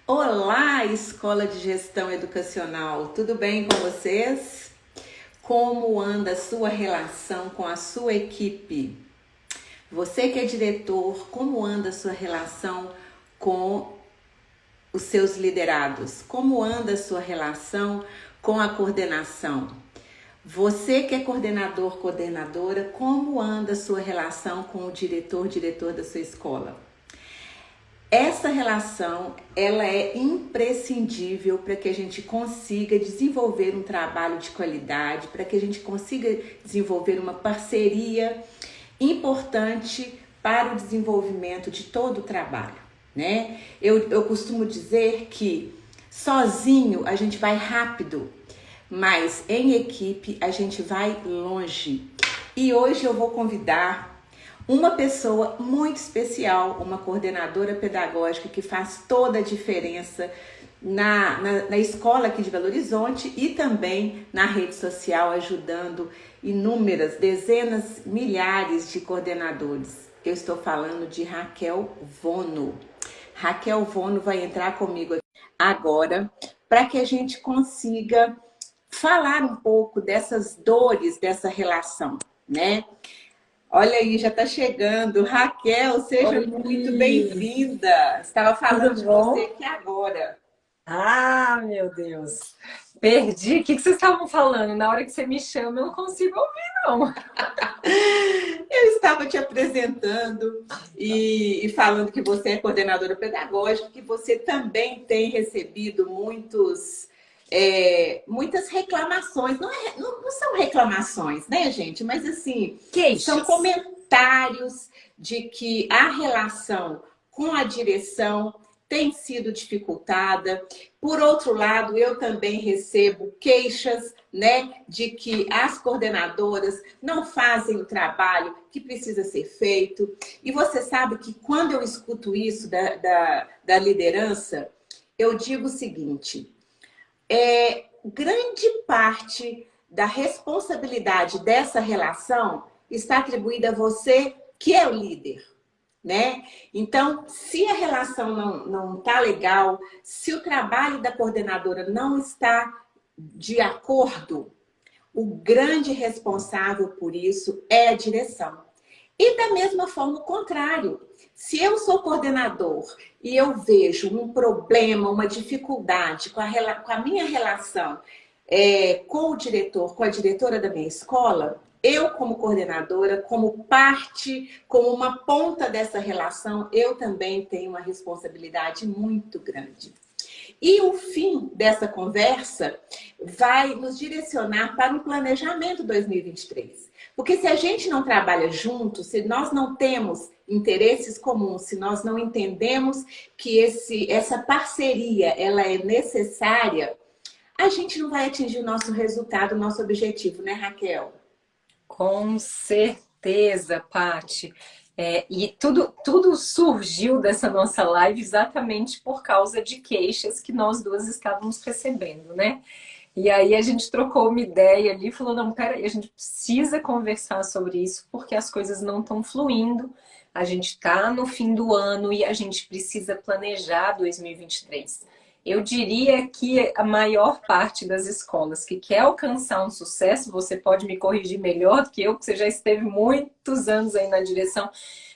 Olá, Escola de Gestão Educacional, tudo bem com vocês? Como anda a sua relação com a sua equipe? Você que é diretor, como anda a sua relação com os seus liderados? Como anda a sua relação com a coordenação? Você que é coordenador, coordenadora, como anda a sua relação com o diretor, diretor da sua escola? Essa relação, ela é imprescindível para que a gente consiga desenvolver um trabalho de qualidade, para que a gente consiga desenvolver uma parceria importante para o desenvolvimento de todo o trabalho, né? Eu costumo dizer que sozinho a gente vai rápido, mas em equipe a gente vai longe. E hoje eu vou convidar uma pessoa muito especial, uma coordenadora pedagógica que faz toda a diferença na escola aqui de Belo Horizonte e também na rede social, ajudando inúmeras, dezenas, milhares de coordenadores. Eu estou falando de Raquel Vono. Raquel Vono vai entrar comigo agora para que a gente consiga falar um pouco dessas dores dessa relação, né? Olha aí, já está chegando. Raquel, seja muito Oi, bem-vinda. Estava falando tudo de você bom? aqui agora. Ah, meu Deus. Perdi. O que vocês estavam falando? Na hora que você me chama, eu não consigo ouvir, não. Eu estava te apresentando e falando que você é coordenadora pedagógica, que você também tem recebido muitas reclamações. Não são reclamações, né, gente? Mas assim, são Queixas. comentários de que a relação com a direção tem sido dificultada. Por outro lado, eu também recebo queixas, né, de que as coordenadoras não fazem o trabalho que precisa ser feito. E você sabe que quando eu escuto isso da liderança, eu digo o seguinte: grande parte da responsabilidade dessa relação está atribuída a você, que é o líder, né? Então, se a relação não tá legal, se o trabalho da coordenadora não está de acordo, o grande responsável por isso é a direção. E da mesma forma, o contrário. Se eu sou coordenador e eu vejo um problema, uma dificuldade com a minha relação com o diretor, com a diretora da minha escola, eu, como coordenadora, como parte, como uma ponta dessa relação, eu também tenho uma responsabilidade muito grande. E o fim dessa conversa vai nos direcionar para o planejamento 2023. Porque se a gente não trabalha junto, se nós não temos interesses comuns, se nós não entendemos que essa parceria ela é necessária, a gente não vai atingir o nosso resultado, o nosso objetivo, né, Raquel? Com certeza, Pati. E tudo surgiu dessa nossa live exatamente por causa de queixas que nós duas estávamos recebendo, né? E aí a gente trocou uma ideia ali, falou, não, peraí, a gente precisa conversar sobre isso porque as coisas não estão fluindo, a gente está no fim do ano e a gente precisa planejar 2023. Eu diria que a maior parte das escolas que quer alcançar um sucesso, você pode me corrigir melhor do que eu, porque você já esteve muitos anos aí na direção,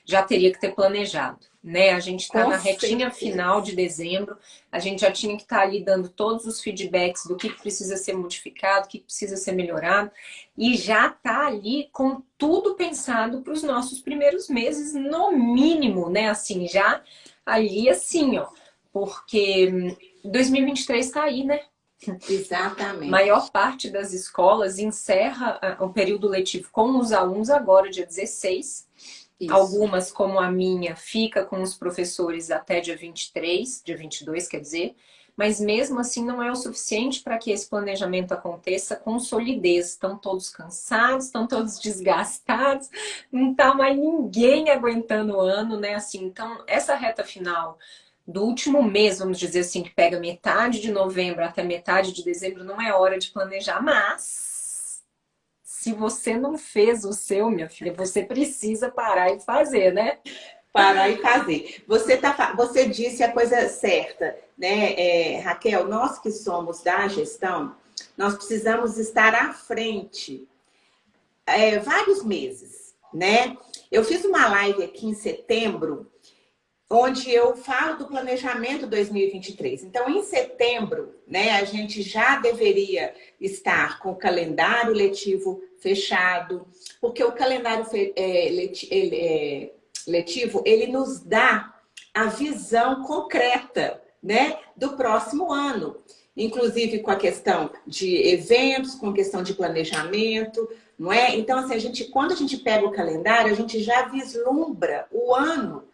já teria que ter planejado, né? A gente está Com na retinha final certeza. de dezembro, a gente já tinha que estar ali dando todos os feedbacks do que precisa ser modificado, o que precisa ser melhorado, e já está ali com tudo pensado para os nossos primeiros meses, no mínimo, né? Assim, já ali assim, ó, porque 2023 está aí, né? Maior Exatamente. parte das escolas encerra o período letivo com os alunos agora, dia 16. Isso. Algumas, como a minha, fica com os professores até dia 23, dia 22, quer dizer. Mas mesmo assim não é o suficiente para que esse planejamento aconteça com solidez. Estão todos cansados, estão todos desgastados, não está mais ninguém aguentando o ano, né? Assim, então, essa reta final do último mês, vamos dizer assim, que pega metade de novembro até metade de dezembro, não é hora de planejar, mas se você não fez o seu, minha filha, você precisa parar e fazer, né? Parar e fazer. Você disse a coisa certa, né, Raquel? Nós que somos da gestão, nós precisamos estar à frente vários meses, né? Eu fiz uma live aqui em setembro, onde eu falo do planejamento 2023. Então, em setembro, né, a gente já deveria estar com o calendário letivo fechado, porque o calendário letivo, ele nos dá a visão concreta, né, do próximo ano. Inclusive com a questão de eventos, com a questão de planejamento, não é? Então, assim, quando a gente pega o calendário, a gente já vislumbra o ano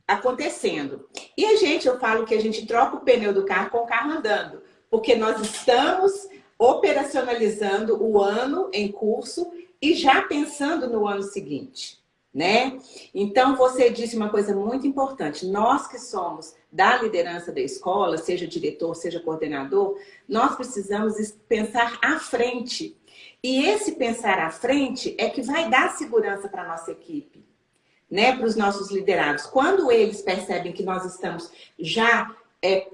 acontecendo. E eu falo que a gente troca o pneu do carro com o carro andando, porque nós estamos operacionalizando o ano em curso e já pensando no ano seguinte, né? Então, você disse uma coisa muito importante. Nós que somos da liderança da escola, seja diretor, seja coordenador, nós precisamos pensar à frente. E esse pensar à frente é que vai dar segurança para a nossa equipe, né, para os nossos liderados. Quando eles percebem que nós estamos já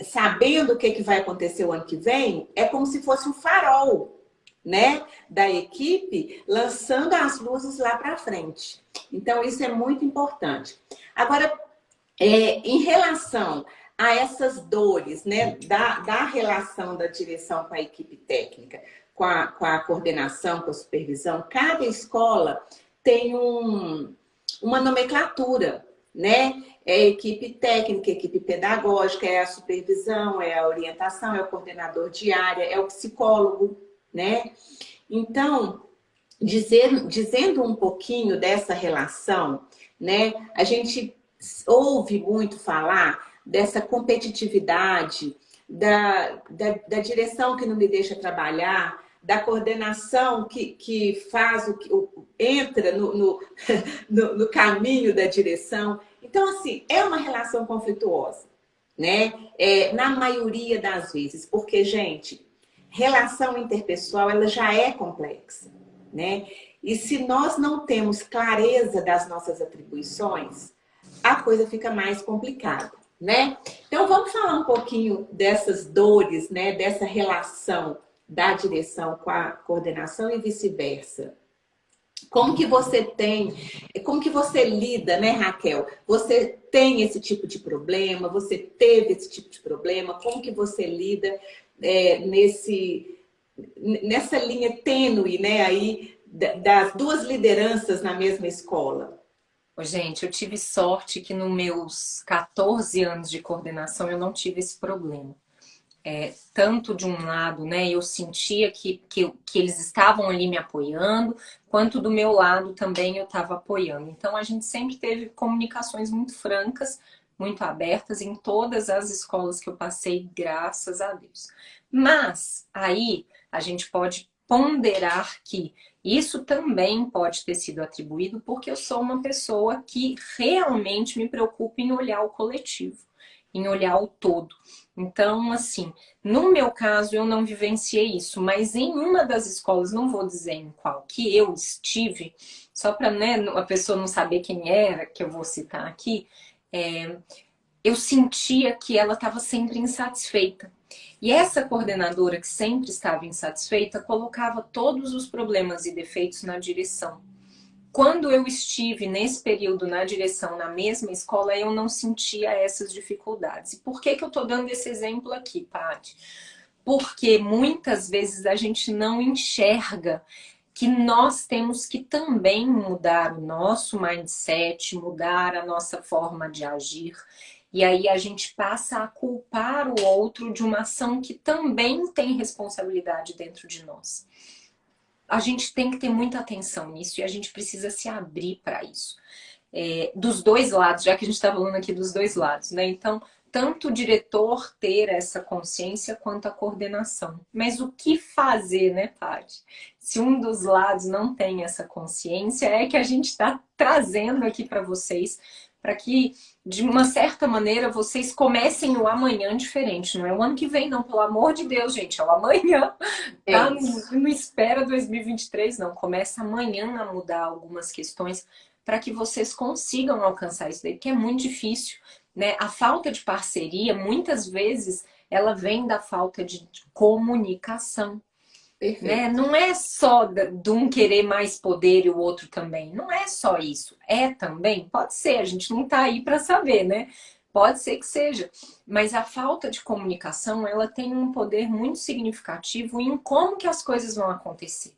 sabendo o que vai acontecer o ano que vem, é como se fosse um farol, né, da equipe lançando as luzes lá para frente. Então, isso é muito importante. Agora, em relação a essas dores, né, da relação da direção com a equipe técnica, com a coordenação, com a supervisão, cada escola tem uma nomenclatura, né? É a equipe técnica, a equipe pedagógica, é a supervisão, é a orientação, é o coordenador de área, é o psicólogo, né? Então, dizendo um pouquinho dessa relação, né? A gente ouve muito falar dessa competitividade, da direção que não me deixa trabalhar, da coordenação que faz entra no caminho da direção. Então, assim, é uma relação conflituosa, né? Na maioria das vezes, porque, gente, relação interpessoal, ela já é complexa, né? E se nós não temos clareza das nossas atribuições, a coisa fica mais complicada, né? Então, vamos falar um pouquinho dessas dores, né? Dessa relação da direção com a coordenação e vice-versa. Como que você lida, né, Raquel? Você tem esse tipo de problema? Você teve esse tipo de problema? Como que você lida nessa linha tênue, né, aí das duas lideranças na mesma escola? Gente, eu tive sorte que nos meus 14 anos de coordenação eu não tive esse problema. Tanto de um lado, né, eu sentia que eles estavam ali me apoiando, quanto do meu lado também eu estava apoiando. Então a gente sempre teve comunicações muito francas, muito abertas em todas as escolas que eu passei, graças a Deus. Mas aí a gente pode ponderar que isso também pode ter sido atribuído porque eu sou uma pessoa que realmente me preocupa em olhar o coletivo, em olhar o todo. Então, assim, no meu caso eu não vivenciei isso, mas em uma das escolas, não vou dizer em qual, que eu estive, só para, né, a pessoa não saber quem era, que eu vou citar aqui, eu sentia que ela estava sempre insatisfeita. E essa coordenadora que sempre estava insatisfeita colocava todos os problemas e defeitos na direção. Quando eu estive nesse período na direção, na mesma escola, eu não sentia essas dificuldades. E por que eu estou dando esse exemplo aqui, Paty? Porque muitas vezes a gente não enxerga que nós temos que também mudar o nosso mindset, mudar a nossa forma de agir. E aí a gente passa a culpar o outro de uma ação que também tem responsabilidade dentro de nós. A gente tem que ter muita atenção nisso e a gente precisa se abrir para isso. Dos dois lados, já que a gente está falando aqui dos dois lados, né? Então, tanto o diretor ter essa consciência quanto a coordenação. Mas o que fazer, né, Paty? Se um dos lados não tem essa consciência, é que a gente está trazendo aqui para vocês, para que, de uma certa maneira, vocês comecem o amanhã diferente. Não é o ano que vem, não, pelo amor de Deus, gente, é o amanhã. Tá? Não espera 2023, não. Começa amanhã a mudar algumas questões para que vocês consigam alcançar isso daí, porque é muito difícil, né? A falta de parceria, muitas vezes, ela vem da falta de comunicação. Né? Perfeito. Não é só de um querer mais poder e o outro também. Não é só isso. É também? Pode ser, a gente não está aí para saber, né? Pode ser que seja. Mas a falta de comunicação, ela tem um poder muito significativo em como que as coisas vão acontecer.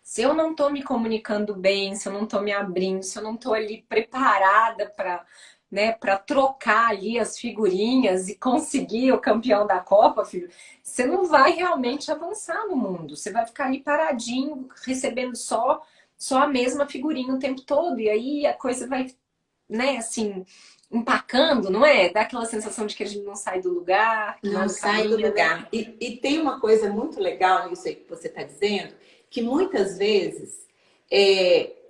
Se eu não estou me comunicando bem, se eu não estou me abrindo, se eu não estou ali preparada para, né, para trocar ali as figurinhas e conseguir o campeão da Copa, filho, você não vai realmente avançar no mundo. Você vai ficar ali paradinho, recebendo só a mesma figurinha o tempo todo. E aí a coisa vai, né, assim, empacando, não é? Dá aquela sensação de que a gente não sai do lugar, que Não nada sai do caminha, né? lugar. E tem uma coisa muito legal nisso aí que você está dizendo, que muitas vezes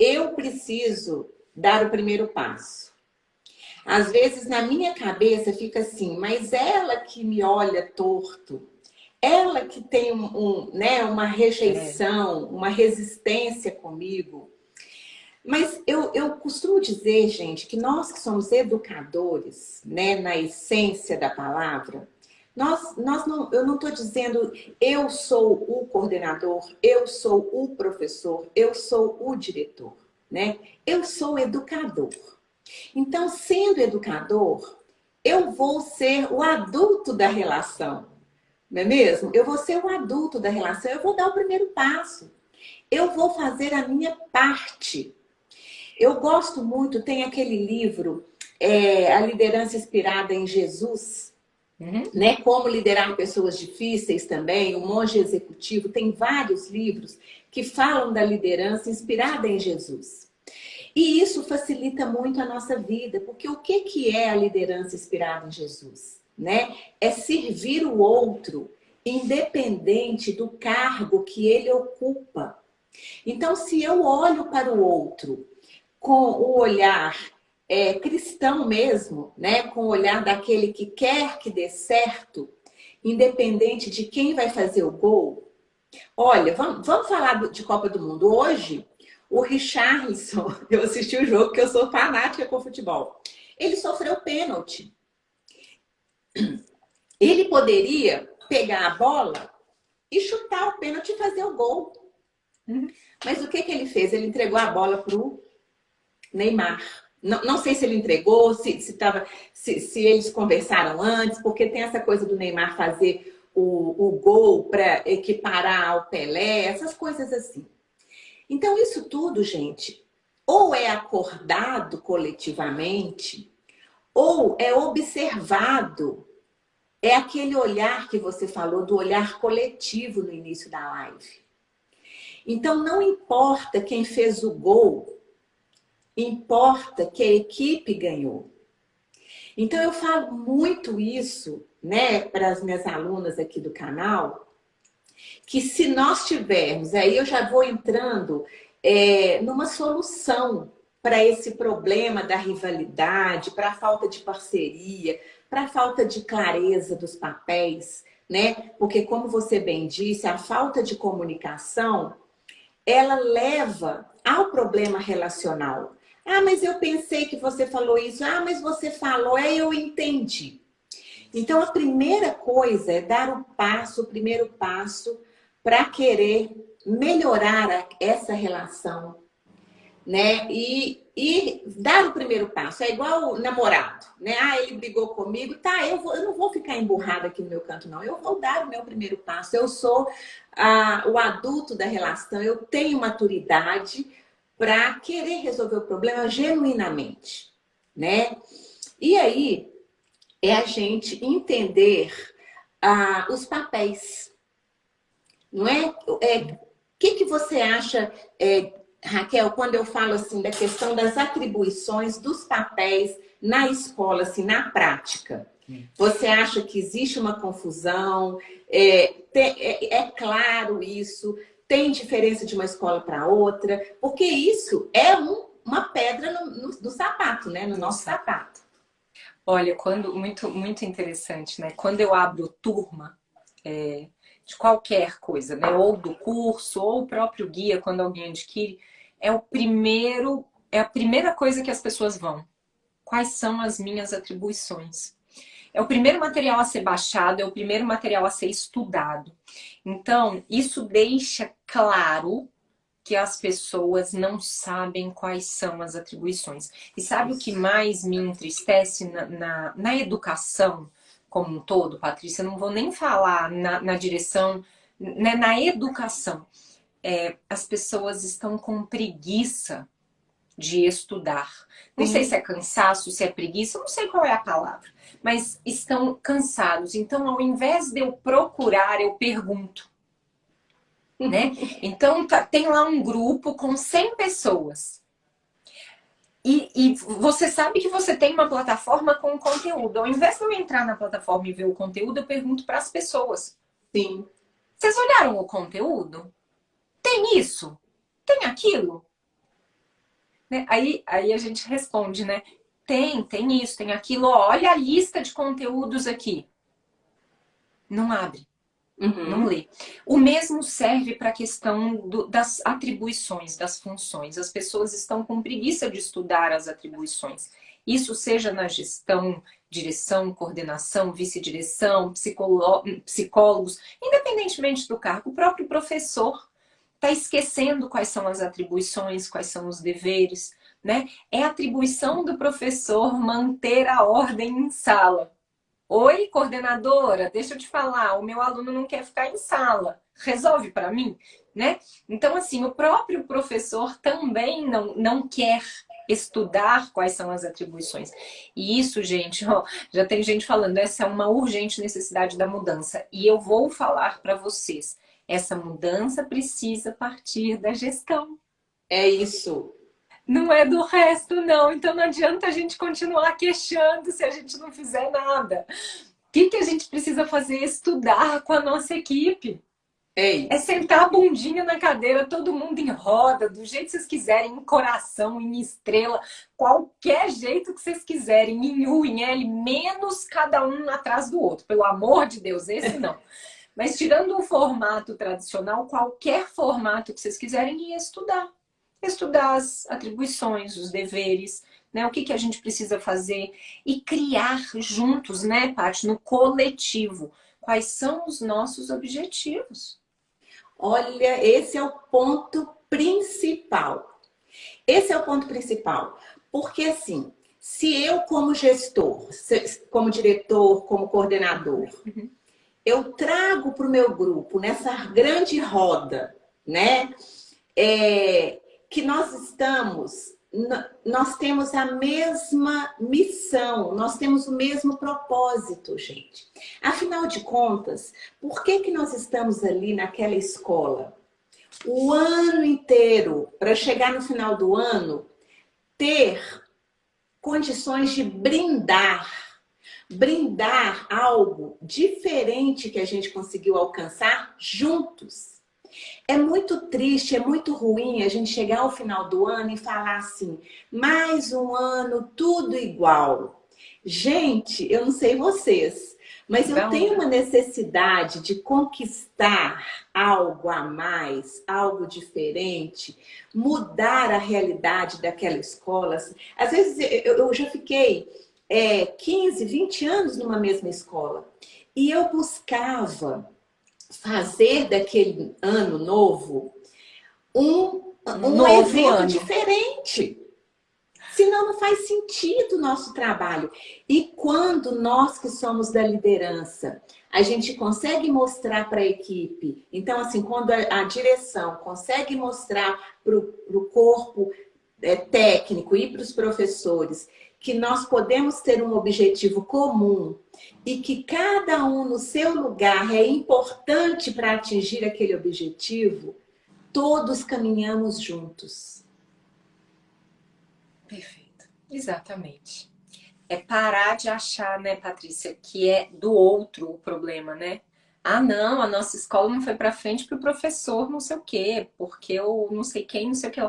eu preciso dar o primeiro passo. Às vezes na minha cabeça fica assim, mas ela que me olha torto, ela que tem né, uma É. rejeição, uma resistência comigo. Mas eu costumo dizer, gente, que nós que somos educadores, né, na essência da palavra, nós não, eu não estou dizendo eu sou o coordenador, eu sou o professor, eu sou o diretor, né? Eu sou educador. Então, sendo educador, eu vou ser o adulto da relação, não é mesmo? Eu vou ser o adulto da relação, eu vou dar o primeiro passo, eu vou fazer a minha parte. Eu gosto muito, tem aquele livro, A Liderança Inspirada em Jesus, Uhum. né? Como liderar pessoas difíceis também, o Monge Executivo, tem vários livros que falam da liderança inspirada em Jesus. E isso facilita muito a nossa vida, porque o que é a liderança inspirada em Jesus? Né? É servir o outro, independente do cargo que ele ocupa. Então, se eu olho para o outro com o olhar cristão mesmo, né? Com o olhar daquele que quer que dê certo, independente de quem vai fazer o gol. Olha, vamos falar de Copa do Mundo. Hoje, o Richarlison, eu assisti o jogo porque eu sou fanática com futebol. Ele sofreu pênalti. Ele poderia pegar a bola e chutar o pênalti e fazer o gol. Uhum. Mas o que ele fez? Ele entregou a bola para o Neymar. Não sei se ele entregou, se eles conversaram antes, porque tem essa coisa do Neymar fazer o gol para equiparar ao Pelé, essas coisas assim. Então, isso tudo, gente, ou é acordado coletivamente, ou é observado. É aquele olhar que você falou, do olhar coletivo no início da live. Então, não importa quem fez o gol, importa que a equipe ganhou. Então, eu falo muito isso, né, para as minhas alunas aqui do canal, que se nós tivermos, aí eu já vou entrando numa solução para esse problema da rivalidade, para a falta de parceria, para a falta de clareza dos papéis, né? Porque, como você bem disse, a falta de comunicação, ela leva ao problema relacional. Ah, mas eu pensei que você falou isso. Ah, mas você falou, eu entendi. Então, a primeira coisa é dar o primeiro passo para querer melhorar essa relação, né? E dar o primeiro passo. É igual o namorado, né? Ah, ele brigou comigo, tá, eu não vou ficar emburrada aqui no meu canto, não. Eu vou dar o meu primeiro passo. Eu sou o adulto da relação, eu tenho maturidade para querer resolver o problema genuinamente, né? E aí é a gente entender os papéis, não é? O que você acha, Raquel, quando eu falo assim da questão das atribuições dos papéis na escola, assim, na prática? Você acha que existe uma confusão? É claro isso? Tem diferença de uma escola para outra? Porque isso é uma pedra no sapato, né? No nosso sapato. Olha, muito interessante, né? Quando eu abro turma de qualquer coisa, né? Ou do curso, ou o próprio guia, quando alguém adquire, é o primeiro é a primeira coisa que as pessoas vão. Quais são as minhas atribuições? É o primeiro material a ser baixado, é o primeiro material a ser estudado. Então, isso deixa claro que as pessoas não sabem quais são as atribuições. E sabe o que Isso. mais me entristece na educação como um todo, Patrícia? Eu não vou nem falar na direção, né, na educação. As pessoas estão com preguiça de estudar. Não sei se Sim. é cansaço, se é preguiça, não sei qual é a palavra, mas estão cansados. Então, ao invés de eu procurar, eu pergunto, né? Então, tem lá um grupo com 100 pessoas. E você sabe que você tem uma plataforma com conteúdo. Ao invés de eu entrar na plataforma e ver o conteúdo, eu pergunto para as pessoas: Sim. vocês olharam o conteúdo? Tem isso? Tem aquilo? Né? Aí a gente responde, né? Tem isso, tem aquilo. Ó, olha a lista de conteúdos aqui. Não abre, não Uhum. lê. O mesmo serve para a questão das atribuições, das funções. As pessoas estão com preguiça de estudar as atribuições. Isso seja na gestão, direção, coordenação, vice-direção, psicólogos, independentemente do cargo, o próprio professor está esquecendo quais são as atribuições, quais são os deveres, né? É atribuição do professor manter a ordem em sala. Oi, coordenadora, deixa eu te falar, o meu aluno não quer ficar em sala. Resolve para mim, né? Então, assim, o próprio professor também não quer estudar quais são as atribuições. E isso, gente, ó, já tem gente falando, essa é uma urgente necessidade da mudança. E eu vou falar para vocês, essa mudança precisa partir da gestão. É isso. Não é do resto, não. Então não adianta a gente continuar queixando se a gente não fizer nada. O que a gente precisa fazer? Estudar com a nossa equipe. É É isso. sentar a bundinha na cadeira, todo mundo em roda, do jeito que vocês quiserem, em coração, em estrela, qualquer jeito que vocês quiserem, em U, em L, menos cada um atrás do outro. Pelo amor de Deus, esse não. Mas tirando o formato tradicional, qualquer formato que vocês quiserem, e estudar. Estudar as atribuições, os deveres, né? O que a gente precisa fazer e criar juntos, né, Paty, no coletivo, quais são os nossos objetivos. Olha, esse é o ponto principal. Esse é o ponto principal. Porque, assim, se eu, como gestor, como diretor, como coordenador, Uhum. eu trago para o meu grupo, nessa grande roda, né? Que nós estamos, nós temos a mesma missão, nós temos o mesmo propósito, gente. Afinal de contas, por que que nós estamos ali naquela escola o ano inteiro para chegar no final do ano ter condições de brindar algo diferente que a gente conseguiu alcançar juntos? É muito triste, é muito ruim a gente chegar ao final do ano e falar assim, mais um ano, tudo igual. Gente, eu não sei vocês, mas eu Não tenho uma dá. necessidade de conquistar algo a mais, algo diferente, mudar a realidade daquela escola. Às vezes eu já fiquei 15, 20 anos numa mesma escola e eu buscava fazer daquele ano novo um, Um um novo evento ano. diferente. Senão não faz sentido o nosso trabalho. E quando nós que somos da liderança, a gente consegue mostrar para a equipe, então assim, quando a direção consegue mostrar para o corpo técnico e para os professores que nós podemos ter um objetivo comum e que cada um no seu lugar é importante para atingir aquele objetivo, todos caminhamos juntos. Perfeito. Exatamente. É parar de achar, né, Patrícia, que é do outro o problema, né? Ah, não, a nossa escola não foi para frente porque o professor não sei o quê, porque eu não sei quem, não sei o que.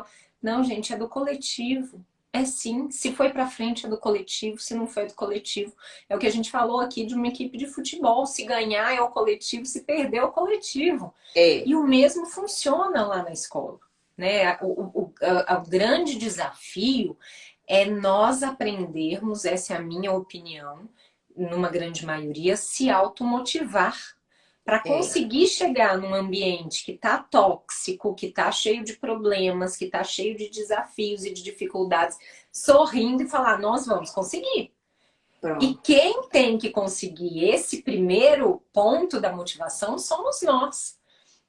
Não, gente, é do coletivo. É sim, se foi para frente é do coletivo, se não foi do coletivo. É o que a gente falou aqui de uma equipe de futebol. Se ganhar é o coletivo, se perder é o coletivo. É, E o mesmo funciona lá na escola. né? O grande desafio é nós aprendermos, essa é a minha opinião, numa grande maioria, se automotivar para É, conseguir chegar num ambiente que está tóxico, que está cheio de problemas, que está cheio de desafios e de dificuldades, sorrindo e falar, nós vamos conseguir. E pronto. quem tem que conseguir esse primeiro ponto da motivação somos nós,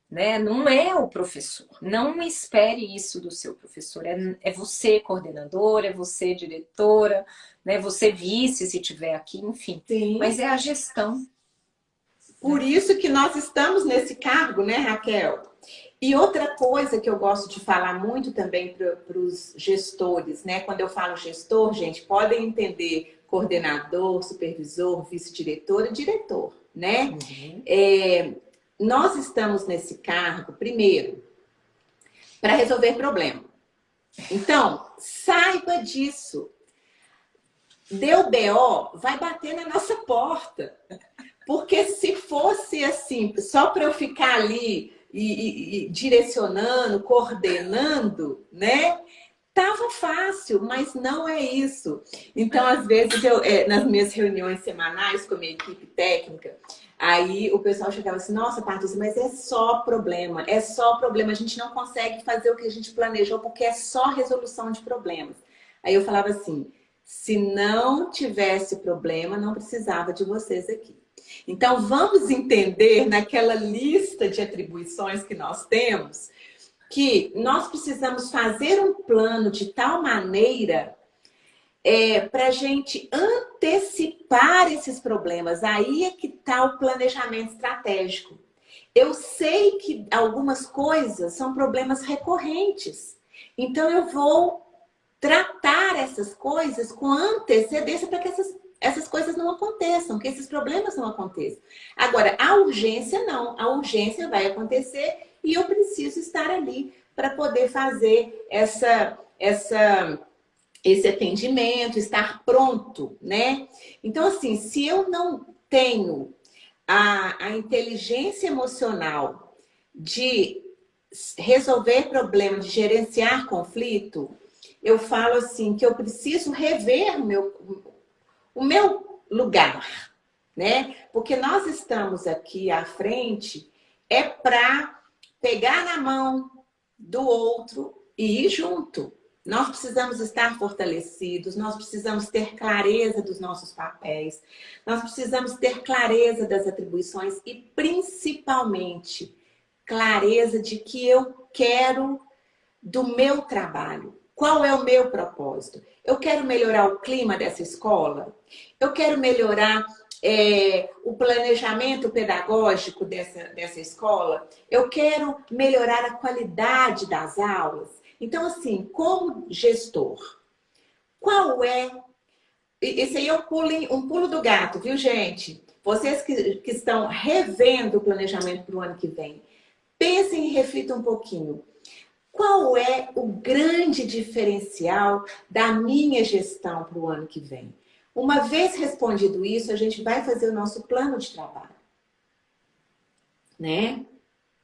né? Não é o professor. Não espere isso do seu professor. É você, coordenadora, é você, diretora, né? Você vice, se tiver aqui, enfim. Mas Sim. é a gestão, Por né? isso que nós estamos nesse cargo, né, Raquel? E outra coisa que eu gosto de falar muito também para os gestores, né? Quando eu falo gestor, gente, podem entender coordenador, supervisor, vice-diretor e diretor, né? Uhum. Nós estamos nesse cargo, primeiro, para resolver problema. Então, saiba disso. Deu BO, vai bater na nossa porta. Porque se fosse assim, só para eu ficar ali e direcionando, coordenando, né? Tava fácil, mas não é isso. Então, às vezes, nas minhas reuniões semanais com a minha equipe técnica, aí o pessoal chegava assim, nossa, Patrícia, mas é só problema, a gente não consegue fazer o que a gente planejou porque é só resolução de problemas. Aí eu falava assim, se não tivesse problema, não precisava de vocês aqui. Então, vamos entender naquela lista de atribuições que nós temos, que nós precisamos fazer um plano de tal maneira para a gente antecipar esses problemas. Aí é que está o planejamento estratégico. Eu sei que algumas coisas são problemas recorrentes. Então, eu vou tratar essas coisas com antecedência para que essas coisas não aconteçam, que esses problemas não aconteçam. Agora, a urgência não. A urgência vai acontecer e eu preciso estar ali para poder fazer esse atendimento, estar pronto, né? Então, assim, se eu não tenho a inteligência emocional de resolver problema, de gerenciar conflito, eu falo assim que eu preciso rever o meu lugar, né? Porque nós estamos aqui à frente é para pegar na mão do outro e ir junto. Nós precisamos estar fortalecidos, nós precisamos ter clareza dos nossos papéis, nós precisamos ter clareza das atribuições e, principalmente, clareza de que eu quero do meu trabalho. Qual é o meu propósito? Eu quero melhorar o clima dessa escola? Eu quero melhorar o planejamento pedagógico dessa escola? Eu quero melhorar a qualidade das aulas? Então, assim, como gestor, qual é... Esse aí é um pulo do gato, viu, gente? Vocês que estão revendo o planejamento para o ano que vem, pensem e reflitam um pouquinho. Qual é o grande diferencial da minha gestão para o ano que vem? Uma vez respondido isso, a gente vai fazer o nosso plano de trabalho, né?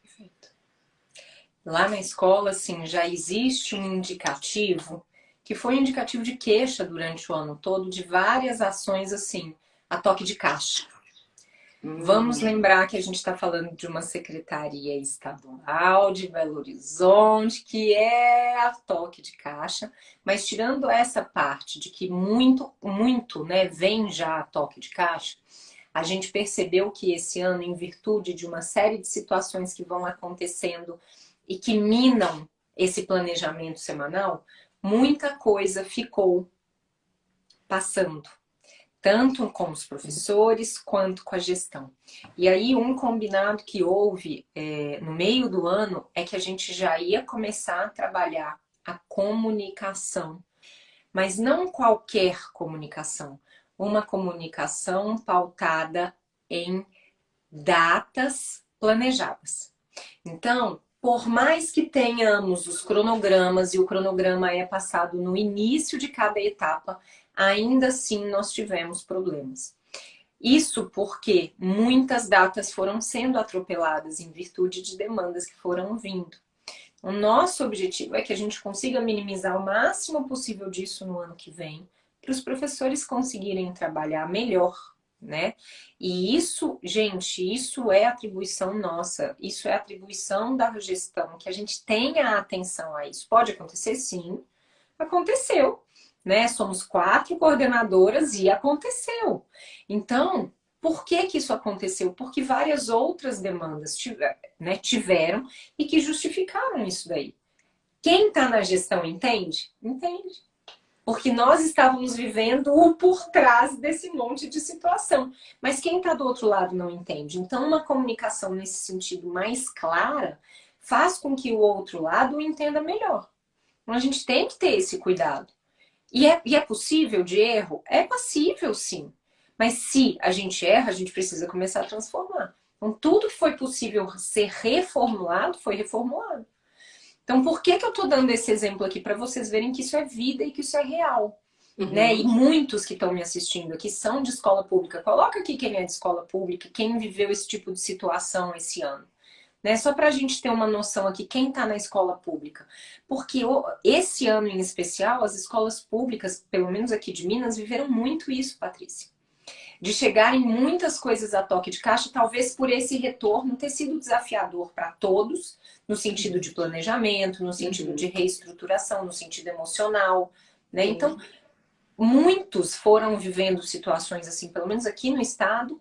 Perfeito. Lá na escola, assim, já existe um indicativo, que foi um indicativo de queixa durante o ano todo, de várias ações, assim, a toque de caixa. Vamos lembrar que a gente está falando de uma secretaria estadual de Belo Horizonte, que é a toque de caixa, mas tirando essa parte de que muito, né, vem já a toque de caixa, a gente percebeu que esse ano, em virtude de uma série de situações que vão acontecendo e que minam esse planejamento semanal, muita coisa ficou passando, tanto com os professores quanto com a gestão. E aí um combinado que houve no meio do ano é que a gente já ia começar a trabalhar a comunicação, mas não qualquer comunicação, uma comunicação pautada em datas planejadas. Então, por mais que tenhamos os cronogramas e o cronograma é passado no início de cada etapa, ainda assim nós tivemos problemas. Isso porque muitas datas foram sendo atropeladas em virtude de demandas que foram vindo. O nosso objetivo é que a gente consiga minimizar o máximo possível disso no ano que vem, para os professores conseguirem trabalhar melhor, né? E isso, gente, isso é atribuição nossa, isso é atribuição da gestão, que a gente tenha atenção a isso. Pode acontecer, sim, aconteceu, né? Somos 4 coordenadoras e aconteceu. Então, por que que isso aconteceu? Porque várias outras demandas tiveram e que justificaram isso daí. Quem está na gestão entende? Entende. Porque nós estávamos vivendo o por trás desse monte de situação. Mas quem está do outro lado não entende. Então, uma comunicação nesse sentido mais clara faz com que o outro lado o entenda melhor. Então, a gente tem que ter esse cuidado. E é possível de erro? É possível, sim. Mas se a gente erra, a gente precisa começar a transformar. Então, tudo que foi possível ser reformulado, foi reformulado. Então, por que que eu estou dando esse exemplo aqui? Para vocês verem que isso é vida e que isso é real. Né? E muitos que estão me assistindo aqui são de escola pública. Coloca aqui quem é de escola pública, quem viveu esse tipo de situação esse ano. Né? Só para a gente ter uma noção aqui, quem está na escola pública. Porque esse ano em especial, as escolas públicas, pelo menos aqui de Minas, viveram muito isso, Patrícia. De chegarem muitas coisas a toque de caixa, talvez por esse retorno ter sido desafiador para todos, no sentido de planejamento, no sentido de reestruturação, no sentido emocional. Né? Então, muitos foram vivendo situações assim, pelo menos aqui no estado,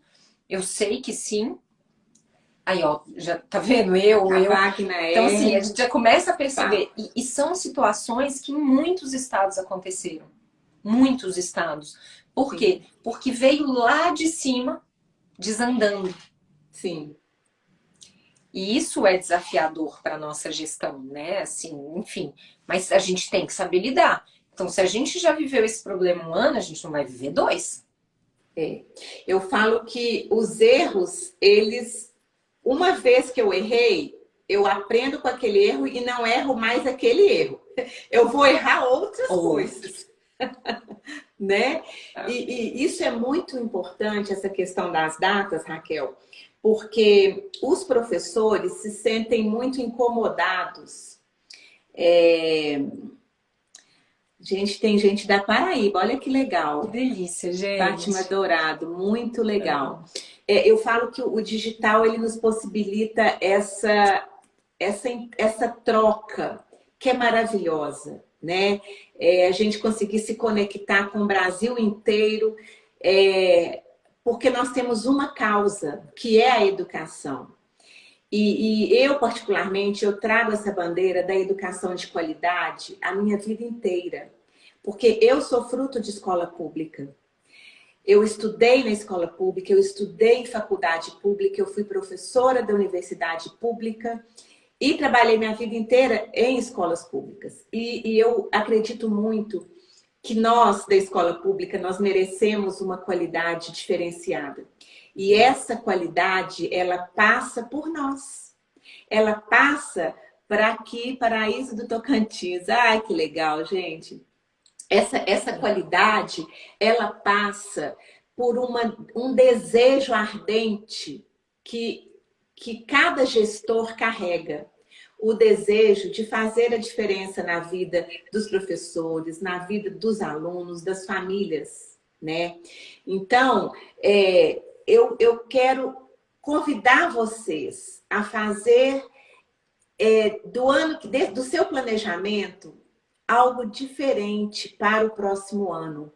eu sei que sim. Aí, ó, já tá vendo? Eu. Então, assim, a gente já começa a perceber. E são situações que em muitos estados aconteceram. Muitos estados. Por quê? Porque veio lá de cima desandando. Sim. E isso é desafiador para nossa gestão, né? Assim, enfim. Mas a gente tem que saber lidar. Então, se a gente já viveu esse problema 1 ano, a gente não vai viver 2. Eu falo que os erros, uma vez que eu errei, eu aprendo com aquele erro e não erro mais aquele erro. Eu vou errar outras coisas. Né? E isso é muito importante, essa questão das datas, Raquel, porque os professores se sentem muito incomodados. Gente, tem gente da Paraíba, olha que legal. Que delícia, gente. Fátima Dourado, muito legal. Eu falo que o digital ele nos possibilita essa troca que é maravilhosa, né? A gente conseguir se conectar com o Brasil inteiro, porque nós temos uma causa, que é a educação. E eu, particularmente, eu trago essa bandeira da educação de qualidade a minha vida inteira. Porque eu sou fruto de escola pública. Eu estudei na escola pública, eu estudei em faculdade pública, eu fui professora da universidade pública e trabalhei minha vida inteira em escolas públicas. E eu acredito muito que nós, da escola pública, nós merecemos uma qualidade diferenciada. E essa qualidade, ela passa por nós. Ela passa para aqui, Paraíso do Tocantins. Ai, que legal, gente. Essa qualidade, ela passa por um desejo ardente que cada gestor carrega. O desejo de fazer a diferença na vida dos professores, na vida dos alunos, das famílias, né? Então, eu quero convidar vocês a fazer do seu planejamento algo diferente para o próximo ano.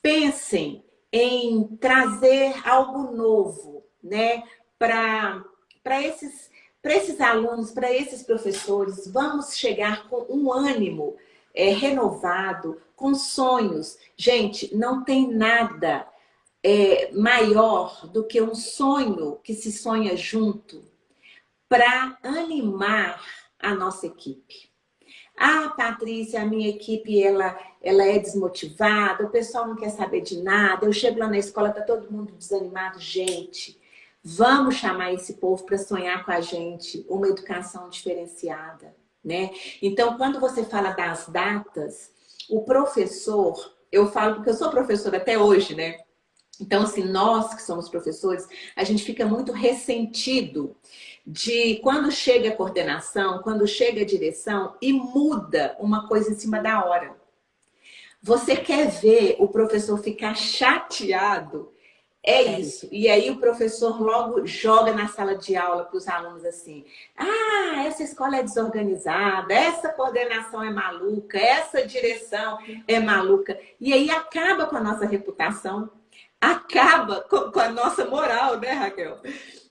Pensem em trazer algo novo, né? Para esses alunos, para esses professores, vamos chegar com um ânimo renovado, com sonhos. Gente, não tem nada maior do que um sonho que se sonha junto para animar a nossa equipe. Ah, Patrícia, a minha equipe ela é desmotivada, o pessoal não quer saber de nada, eu chego lá na escola, tá todo mundo desanimado. Gente, vamos chamar esse povo para sonhar com a gente uma educação diferenciada, né? Então, quando você fala das datas, o professor, eu falo porque eu sou professora até hoje, né? Então, assim, nós que somos professores, a gente fica muito ressentido de quando chega a coordenação, quando chega a direção e muda uma coisa em cima da hora. Você quer ver o professor ficar chateado? É isso. E aí o professor logo joga na sala de aula para os alunos assim: ah, essa escola é desorganizada, essa coordenação é maluca, essa direção é maluca. E aí acaba com a nossa reputação, acaba com a nossa moral, né, Raquel?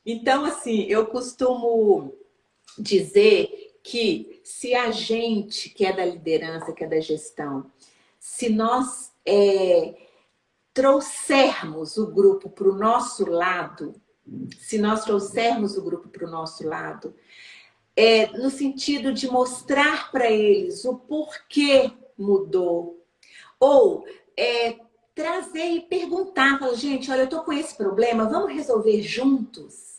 Então, assim, eu costumo dizer que se a gente que é da liderança, que é da gestão, se nós trouxermos o grupo para o nosso lado, se nós trouxermos o grupo para o nosso lado, no sentido de mostrar para eles o porquê mudou, ou trazer e perguntar, falar, gente, olha, eu estou com esse problema, vamos resolver juntos?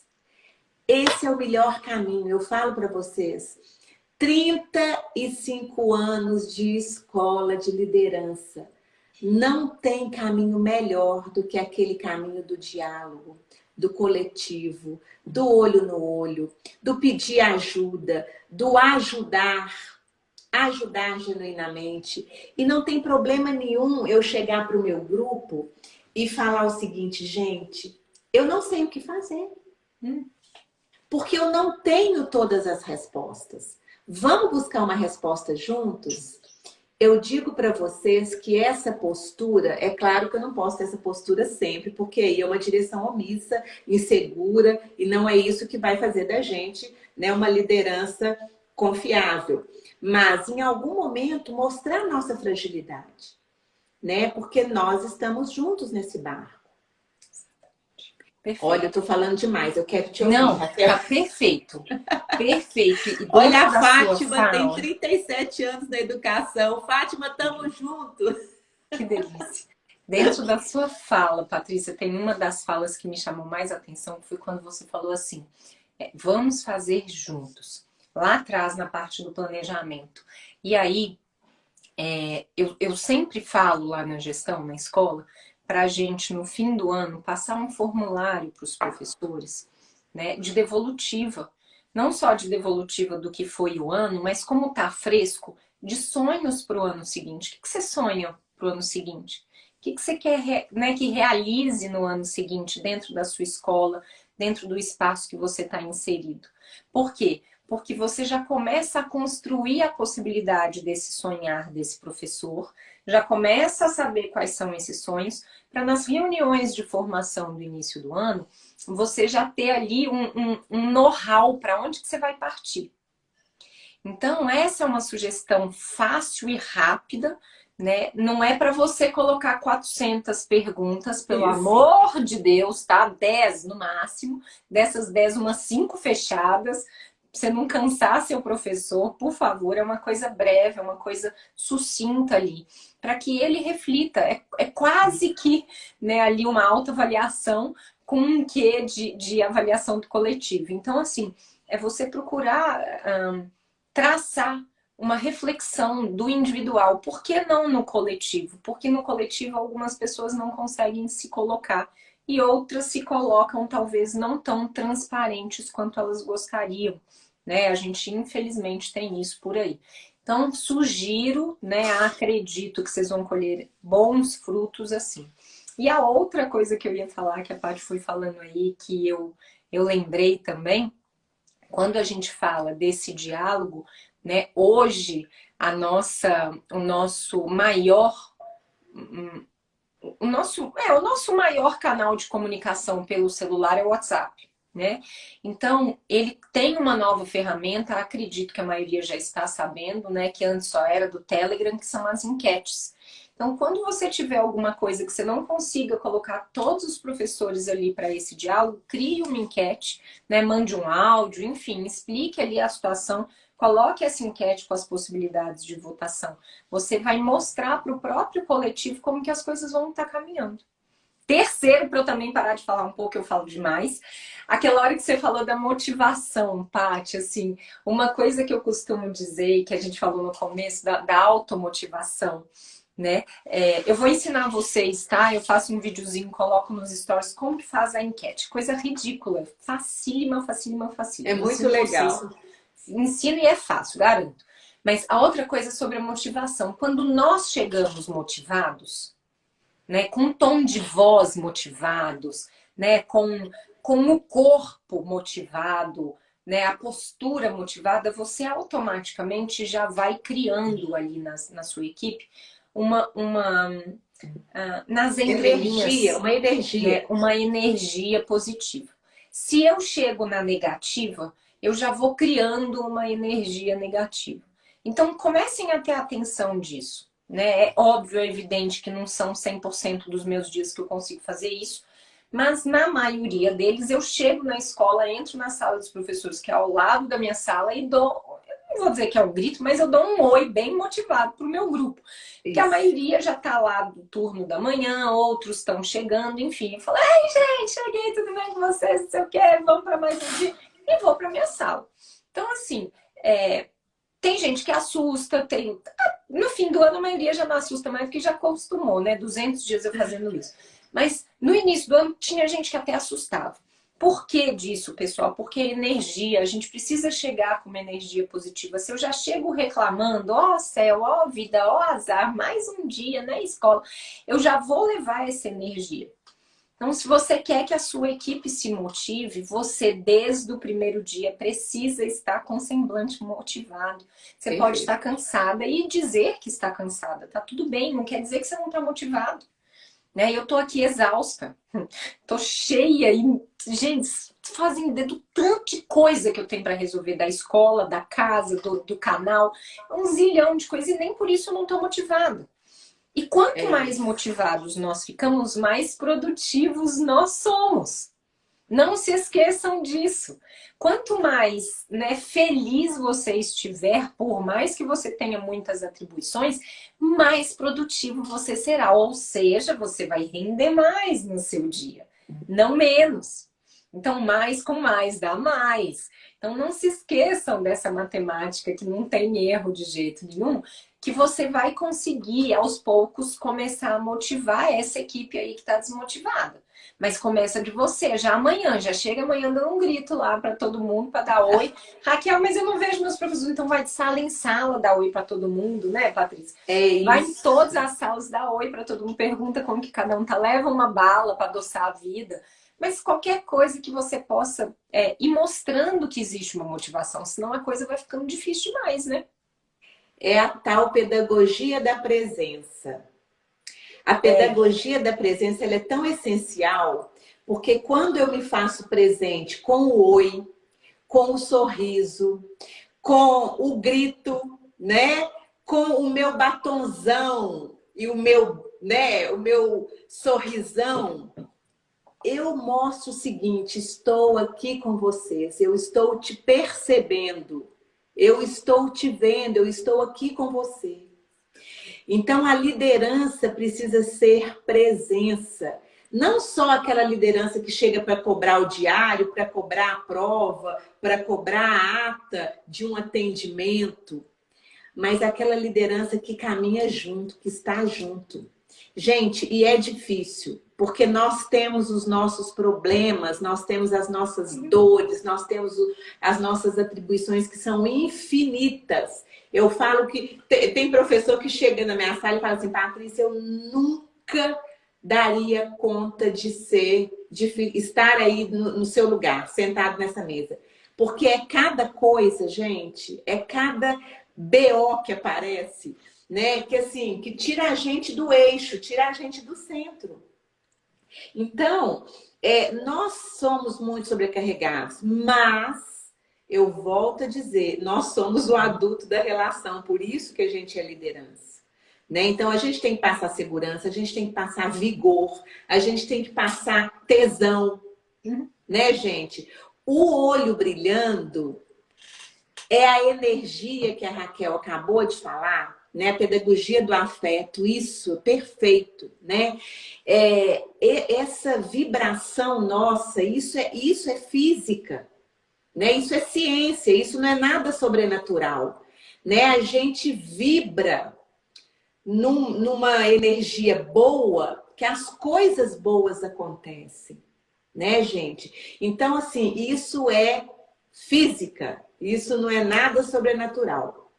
Esse é o melhor caminho, eu falo para vocês. 35 anos de escola de liderança. Não tem caminho melhor do que aquele caminho do diálogo, do coletivo, do olho no olho, do pedir ajuda, do ajudar genuinamente. E não tem problema nenhum eu chegar para o meu grupo e falar o seguinte, gente, eu não sei o que fazer. Porque eu não tenho todas as respostas. Vamos buscar uma resposta juntos? Eu digo para vocês que essa postura, é claro que eu não posso ter essa postura sempre, porque aí é uma direção omissa, insegura, e não é isso que vai fazer da gente, né, uma liderança confiável. Mas em algum momento mostrar nossa fragilidade, né? Porque nós estamos juntos nesse barco. Perfeito. Olha, eu tô falando demais, eu quero te ouvir, Não, Raquel. tá perfeito. Perfeito. E Olha, dentro a da sua Fátima tem fala, 37 anos na educação. Fátima, tamo junto. que delícia. Dentro da sua fala, Patrícia, tem uma das falas que me chamou mais atenção, que foi quando você falou assim, vamos fazer juntos. Lá atrás, na parte do planejamento. E aí, eu sempre falo lá na gestão, na escola, para a gente, no fim do ano, passar um formulário para os professores, né, de devolutiva. Não só de devolutiva do que foi o ano, mas como está fresco, de sonhos para o ano seguinte. O que você sonha para o ano seguinte? O que você quer, né, que realize no ano seguinte, dentro da sua escola, dentro do espaço que você está inserido? Por quê? Porque você já começa a construir a possibilidade desse sonhar desse professor, já começa a saber quais são esses sonhos, para nas reuniões de formação do início do ano, você já ter ali um know-how para onde que você vai partir. Então, essa é uma sugestão fácil e rápida, né? Não é para você colocar 400 perguntas, pelo amor de Deus, tá? 10 no máximo. Dessas 10, umas 5 fechadas. Pra você não cansar seu professor, por favor, é uma coisa breve, é uma coisa sucinta ali, para que ele reflita. É quase que, né, ali uma autoavaliação com um quê de avaliação do coletivo. Então, assim, é você procurar traçar uma reflexão do individual. Por que não no coletivo? Porque no coletivo algumas pessoas não conseguem se colocar e outras se colocam talvez não tão transparentes quanto elas gostariam, né? A gente infelizmente tem isso por aí. Então sugiro, né? Acredito que vocês vão colher bons frutos assim. E a outra coisa que eu ia falar, que a Paty foi falando aí, que eu lembrei também, quando a gente fala desse diálogo, né, hoje o nosso maior o nosso maior canal de comunicação pelo celular é o WhatsApp, né? Então, ele tem uma nova ferramenta, acredito que a maioria já está sabendo, né, que antes só era do Telegram, que são as enquetes. Então, quando você tiver alguma coisa que você não consiga colocar todos os professores ali para esse diálogo, crie uma enquete, né, mande um áudio, enfim, explique ali a situação, coloque essa enquete com as possibilidades de votação. Você vai mostrar para o próprio coletivo como que as coisas vão estar caminhando. Terceiro, para eu também parar de falar um pouco, eu falo demais. Aquela hora que você falou da motivação, Paty, assim, uma coisa que eu costumo dizer, que a gente falou no começo, da automotivação, né? Eu vou ensinar vocês, tá? Eu faço um videozinho, coloco nos stories como que faz a enquete. Coisa ridícula, facílima, facílima, É facílima. muito Ensino vocês, legal. ensino e é fácil, garanto. Mas a outra coisa sobre a motivação, quando nós chegamos motivados, né, com um tom de voz motivados, né, com o corpo motivado, né, a postura motivada, você automaticamente já vai criando ali na sua equipe uma nas Energia, entrelinhas, uma né, energia. uma energia positiva. Se eu chego na negativa, eu já vou criando uma energia negativa. Então, comecem a ter atenção disso. Né? É óbvio, é evidente que não são 100% dos meus dias que eu consigo fazer isso, mas na maioria deles eu chego na escola, entro na sala dos professores, que é ao lado da minha sala, e dou, não vou dizer que é um grito, mas eu dou um oi bem motivado para o meu grupo. Porque a Isso. maioria já está lá do turno da manhã, outros estão chegando, enfim. Eu falo, ei, gente, cheguei, tudo bem com vocês? Não sei o quê, vamos para mais um dia. E vou para minha sala. Então, assim, tem gente que assusta, tem... No fim do ano, a maioria já não assusta mais, porque já acostumou, né? 200 dias eu fazendo isso. Mas no início do ano, tinha gente que até assustava. Por que disso, pessoal? Porque energia, a gente precisa chegar com uma energia positiva. Se eu já chego reclamando, ó céu, ó vida, ó azar, mais um dia na escola, eu já vou levar essa energia. Então, se você quer que a sua equipe se motive, você, desde o primeiro dia, precisa estar com semblante motivado. Você pode Perfeito. estar cansada e dizer que está cansada. Tá tudo bem, não quer dizer que você não está motivado. Né? Eu tô aqui exausta, tô cheia e, gente, fazem do tanto de coisa que eu tenho para resolver da escola, da casa, do canal, um zilhão de coisas e nem por isso eu não tô motivada. E quanto É mais isso. motivados nós ficamos, mais produtivos nós somos. Não se esqueçam disso. Quanto mais, né, feliz você estiver, por mais que você tenha muitas atribuições, mais produtivo você será. Ou seja, você vai render mais no seu dia, não menos. Então, mais com mais dá mais. Então, não se esqueçam dessa matemática que não tem erro de jeito nenhum, que você vai conseguir, aos poucos, começar a motivar essa equipe aí que está desmotivada. Mas começa de você, já amanhã, já chega amanhã dando um grito lá para todo mundo, para dar oi. Raquel, mas eu não vejo meus professores, então vai de sala em sala dar oi para todo mundo, né, Patrícia? É Vai em todas isso. as salas, dá oi para todo mundo, pergunta como que cada um tá, leva uma bala para adoçar a vida. Mas qualquer coisa que você possa ir mostrando que existe uma motivação, senão a coisa vai ficando difícil demais, né? É a tal pedagogia da presença. A É, pedagogia da presença ela é tão essencial, porque quando eu me faço presente com o oi, com o sorriso, com o grito, né? Com o meu batonzão e o meu, né, o meu sorrisão, eu mostro o seguinte: estou aqui com vocês, eu estou te percebendo, eu estou te vendo, eu estou aqui com você. Então, a liderança precisa ser presença. Não só aquela liderança que chega para cobrar o diário, para cobrar a prova, para cobrar a ata de um atendimento, mas aquela liderança que caminha junto, que está junto. Gente, e é difícil, porque nós temos os nossos problemas, nós temos as nossas dores, nós temos as nossas atribuições que são infinitas. Eu falo que tem professor que chega na minha sala e fala assim: Patrícia, eu nunca daria conta de estar aí no seu lugar, sentado nessa mesa. Porque é cada coisa, gente, é cada BO que aparece, né? Que assim, que tira a gente do eixo, tira a gente do centro. Então, nós somos muito sobrecarregados, mas eu volto a dizer, nós somos o adulto da relação, por isso que a gente é liderança. Né? Então, a gente tem que passar segurança, a gente tem que passar vigor, a gente tem que passar tesão, né, gente? O olho brilhando é a energia que a Raquel acabou de falar, né? A pedagogia do afeto, isso, perfeito, né? Essa vibração nossa, isso é física, né? Isso é ciência, isso não é nada sobrenatural, né? A gente vibra numa energia boa, que as coisas boas acontecem, né, gente? Então, assim, isso é física, isso não é nada sobrenatural.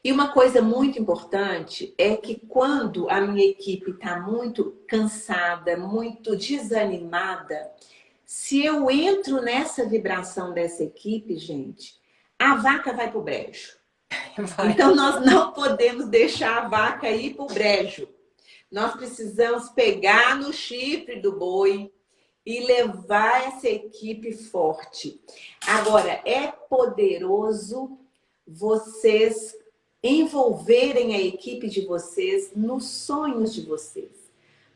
E uma coisa muito importante é que quando a minha equipe está muito cansada, muito desanimada, se eu entro nessa vibração dessa equipe, gente, a vaca vai pro brejo. Vai. Então, nós não podemos deixar a vaca ir pro brejo. Nós precisamos pegar no chifre do boi e levar essa equipe forte. Agora, é poderoso vocês envolverem a equipe de vocês nos sonhos de vocês.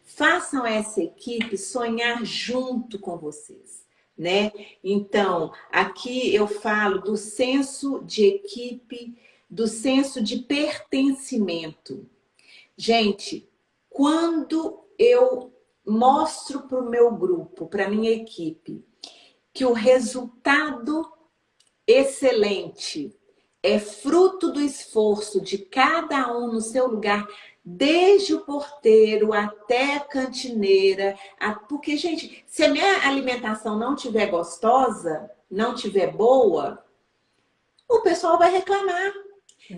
Façam essa equipe sonhar junto com vocês, né? Então, aqui eu falo do senso de equipe, do senso de pertencimento. Gente, quando eu mostro para o meu grupo, para a minha equipe, que o resultado excelente é fruto do esforço de cada um no seu lugar, desde o porteiro até a cantineira. Porque, gente, se a minha alimentação não tiver gostosa, não tiver boa, o pessoal vai reclamar.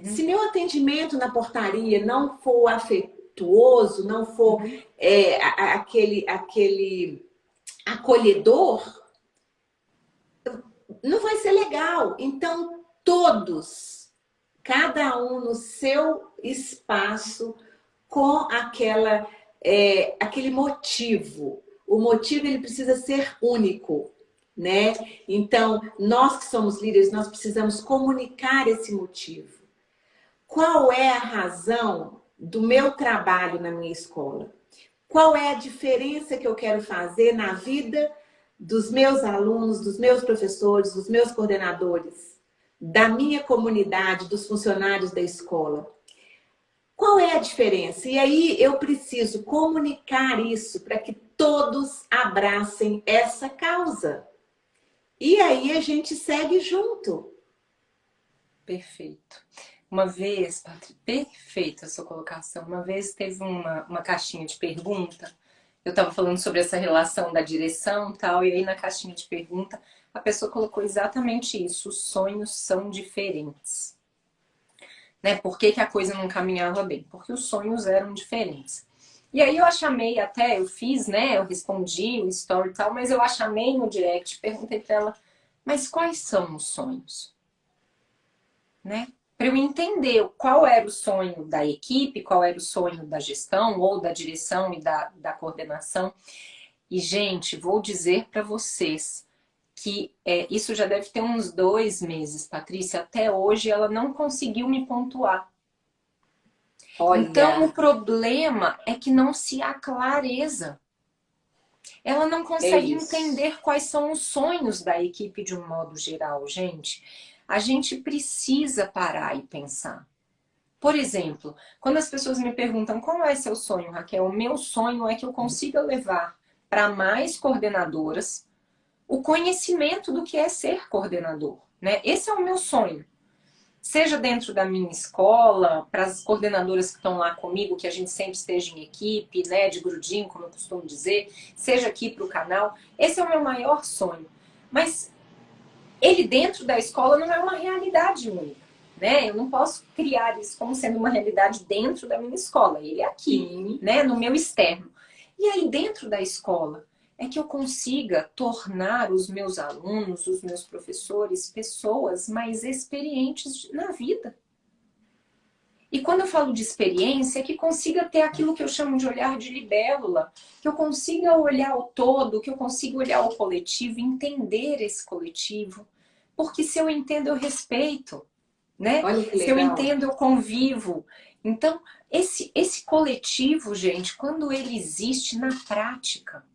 Se meu atendimento na portaria não for afetuoso, não for aquele acolhedor, não vai ser legal. Então, todos, cada um no seu espaço, com aquele motivo. O motivo ele precisa ser único, né? Então, nós que somos líderes, nós precisamos comunicar esse motivo. Qual é a razão do meu trabalho na minha escola? Qual é a diferença que eu quero fazer na vida dos meus alunos, dos meus professores, dos meus coordenadores, da minha comunidade, dos funcionários da escola? Qual é a diferença? E aí eu preciso comunicar isso para que todos abracem essa causa. E aí a gente segue junto. Perfeito. Uma vez, Patrícia, perfeita a sua colocação. Uma vez teve uma caixinha de pergunta. Eu estava falando sobre essa relação da direção e tal, e aí na caixinha de pergunta a pessoa colocou exatamente isso: os sonhos são diferentes. Né? Por que que a coisa não caminhava bem? Porque os sonhos eram diferentes. E aí eu a chamei até, eu fiz, né? Eu respondi o story e tal, mas eu a chamei no direct, perguntei para ela, mas quais são os sonhos? Né? Para eu entender qual era o sonho da equipe, qual era o sonho da gestão ou da direção e da coordenação. E, gente, vou dizer para vocês que isso já deve ter uns 2 meses, Patrícia. Até hoje ela não conseguiu me pontuar. Olha. Então, o problema é que não se há clareza. Ela não consegue entender quais são os sonhos da equipe de um modo geral, gente. A gente precisa parar e pensar. Por exemplo, quando as pessoas me perguntam qual é seu sonho, Raquel, o meu sonho é que eu consiga levar para mais coordenadoras o conhecimento do que é ser coordenador, né? Esse é o meu sonho. Seja dentro da minha escola, para as coordenadoras que estão lá comigo, que a gente sempre esteja em equipe, né, de grudinho, como eu costumo dizer, seja aqui para o canal. Esse é o meu maior sonho. Mas ele dentro da escola não é uma realidade única, né? Eu não posso criar isso como sendo uma realidade dentro da minha escola. Ele é aqui, né, no meu externo. E aí dentro da escola é que eu consiga tornar os meus alunos, os meus professores, pessoas mais experientes na vida. E quando eu falo de experiência, é que consiga ter aquilo que eu chamo de olhar de libélula, que eu consiga olhar o todo, que eu consiga olhar o coletivo, entender esse coletivo. Porque se eu entendo, eu respeito, né? Olha que legal. Se eu entendo, eu convivo. Então, esse coletivo, gente, quando ele existe na prática,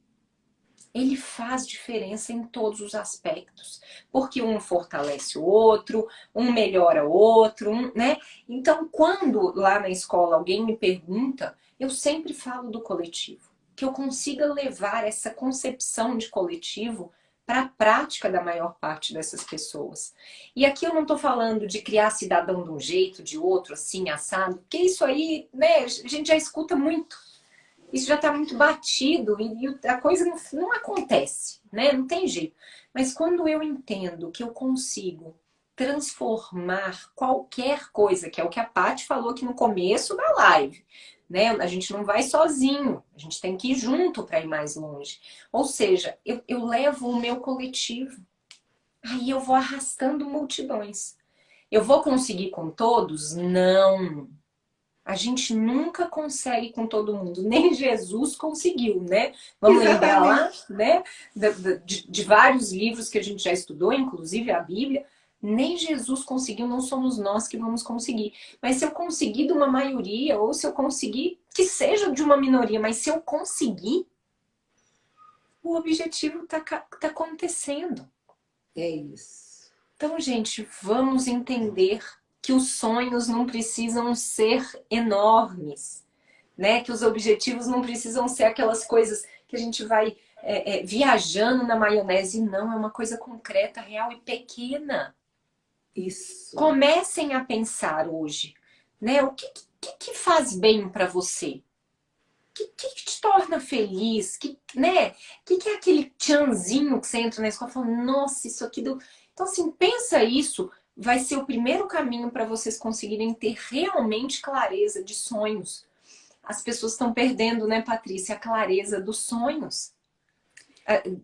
ele faz diferença em todos os aspectos, porque um fortalece o outro, um melhora o outro, né? Então, quando lá na escola alguém me pergunta, eu sempre falo do coletivo, que eu consiga levar essa concepção de coletivo para a prática da maior parte dessas pessoas. E aqui eu não estou falando de criar cidadão de um jeito, de outro, assim, assado, porque isso aí, né, a gente já escuta muito. Isso já está muito batido e a coisa não acontece, né? Não tem jeito. Mas quando eu entendo que eu consigo transformar qualquer coisa, que é o que a Paty falou aqui no começo da live, né? A gente não vai sozinho, a gente tem que ir junto para ir mais longe. Ou seja, eu levo o meu coletivo, aí eu vou arrastando multidões. Eu vou conseguir com todos? Não. A gente nunca consegue com todo mundo, nem Jesus conseguiu, né? Vamos lembrar lá, Exatamente. né? De vários livros que a gente já estudou, inclusive a Bíblia. Nem Jesus conseguiu, não somos nós que vamos conseguir. Mas se eu conseguir de uma maioria, ou se eu conseguir, que seja de uma minoria, mas se eu conseguir, o objetivo tá acontecendo. É isso. Então, gente, vamos entender que os sonhos não precisam ser enormes, né? Que os objetivos não precisam ser aquelas coisas que a gente vai viajando na maionese. Não, é uma coisa concreta, real e pequena. Isso. Comecem a pensar hoje, né? O que faz bem para você? O que te torna feliz? Né? Que é aquele tchanzinho que você entra na escola e fala, nossa, isso aqui deu... Então, assim, pensa isso, vai ser o primeiro caminho para vocês conseguirem ter realmente clareza de sonhos. As pessoas estão perdendo, né, Patrícia, a clareza dos sonhos.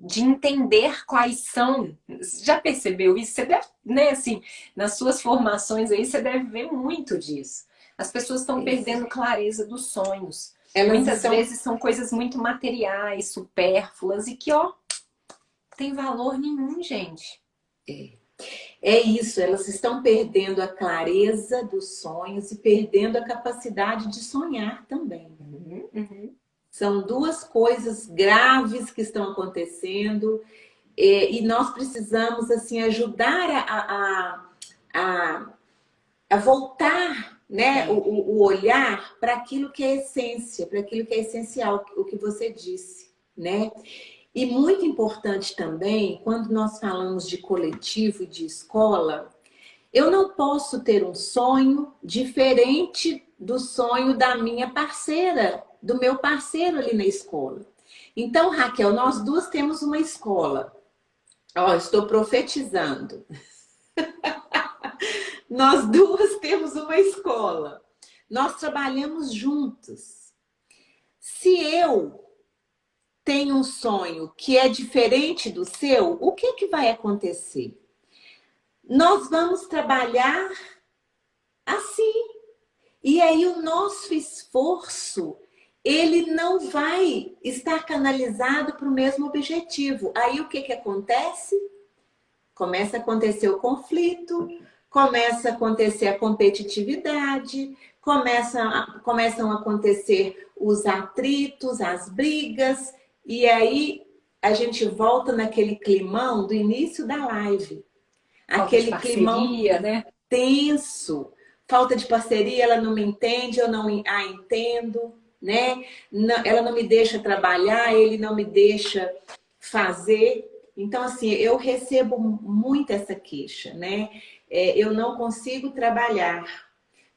De entender quais são. Já percebeu isso? Você deve, né, assim, nas suas formações aí, você deve ver muito disso. As pessoas estão Isso. perdendo clareza dos sonhos. Elas Muitas estão. vezes são coisas muito materiais, supérfluas e que, ó, tem valor nenhum, gente. É isso, elas estão perdendo a clareza dos sonhos e perdendo a capacidade de sonhar também. Uhum. São duas coisas graves que estão acontecendo e nós precisamos assim ajudar a voltar, né, o olhar para aquilo que é essência, para aquilo que é essencial, o que você disse, né? E muito importante também, quando nós falamos de coletivo e de escola, eu não posso ter um sonho diferente do sonho da minha parceira, do meu parceiro ali na escola. Então, Raquel, nós duas temos uma escola. Ó, estou profetizando. Nós duas temos uma escola. Nós trabalhamos juntos. Se eu tenho um sonho que é diferente do seu, o que vai acontecer? Nós vamos trabalhar assim. E aí o nosso esforço, ele não vai estar canalizado para o mesmo objetivo. Aí o que acontece? Começa a acontecer o conflito, começa a acontecer a competitividade, começam a acontecer os atritos, as brigas, e aí a gente volta naquele climão do início da live. Falta de Aquele climão parceria, né? tenso, falta de parceria, ela não me entende, eu não a entendo, né? Ela não me deixa trabalhar, ele não me deixa fazer. Então, assim, eu recebo muito essa queixa, né? Eu não consigo trabalhar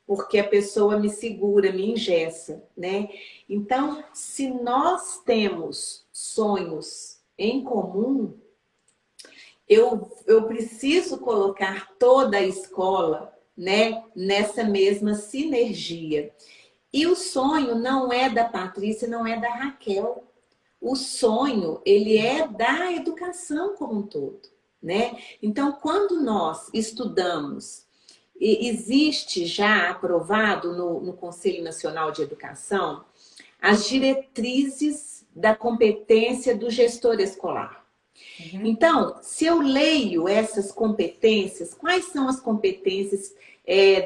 porque a pessoa me segura, me engessa, né? Então, se nós temos sonhos em comum, eu preciso colocar toda a escola, né, nessa mesma sinergia. E o sonho não é da Patrícia, não é da Raquel. O sonho, ele é da educação como um todo, né? Então, quando nós estudamos, existe já aprovado no Conselho Nacional de Educação as diretrizes da competência do gestor escolar. Então, se eu leio essas competências, quais são as competências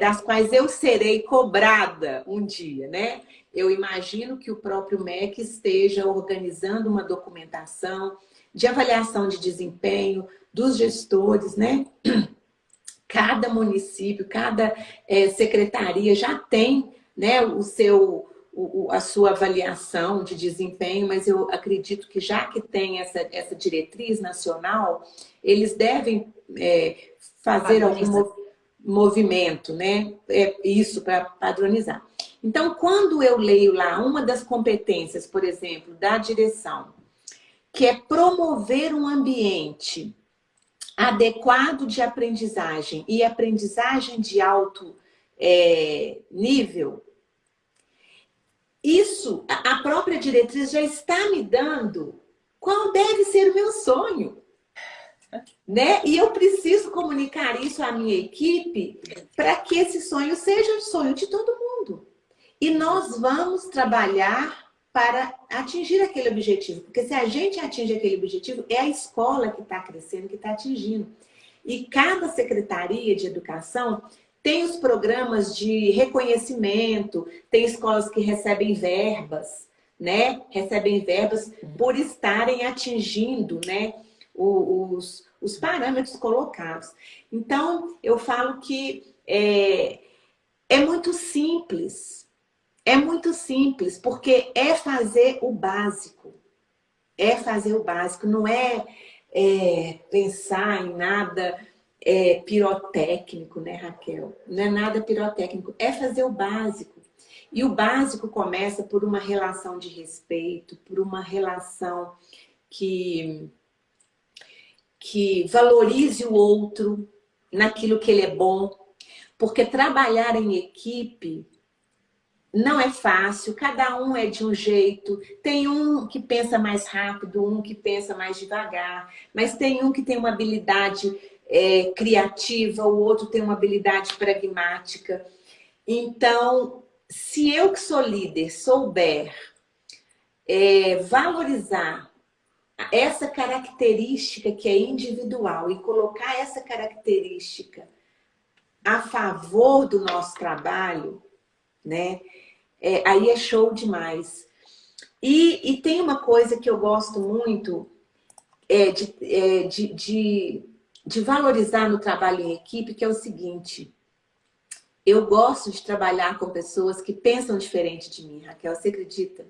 das quais eu serei cobrada um dia, né? Eu imagino que o próprio MEC esteja organizando uma documentação de avaliação de desempenho dos gestores, né? Cada município, cada secretaria já tem, né, a sua avaliação de desempenho, mas eu acredito que já que tem essa diretriz nacional, eles devem fazer algum movimento, né? Isso para padronizar. Então, quando eu leio lá uma das competências, por exemplo, da direção, que é promover um ambiente adequado de aprendizagem e aprendizagem de alto nível, isso, a própria diretriz já está me dando qual deve ser o meu sonho, né? E eu preciso comunicar isso à minha equipe para que esse sonho seja o sonho de todo mundo. E nós vamos trabalhar para atingir aquele objetivo. Porque se a gente atinge aquele objetivo, é a escola que está crescendo, que está atingindo. E cada secretaria de educação tem os programas de reconhecimento, tem escolas que recebem verbas, né? Recebem verbas por estarem atingindo, né? Os parâmetros colocados. Então, eu falo que é muito simples. É muito simples, porque é fazer o básico. É fazer o básico, não é pensar em nada pirotécnico, né, Raquel? Não é nada pirotécnico, é fazer o básico. E o básico começa por uma relação de respeito, por uma relação que valorize o outro naquilo que ele é bom. Porque trabalhar em equipe não é fácil, cada um é de um jeito. Tem um que pensa mais rápido, um que pensa mais devagar, mas tem um que tem uma habilidade criativa, o outro tem uma habilidade pragmática. Então, se eu que sou líder souber valorizar essa característica que é individual e colocar essa característica a favor do nosso trabalho, né? Aí é show demais. E tem uma coisa que eu gosto muito de valorizar no trabalho em equipe, que é o seguinte: eu gosto de trabalhar com pessoas que pensam diferente de mim, Raquel, você acredita?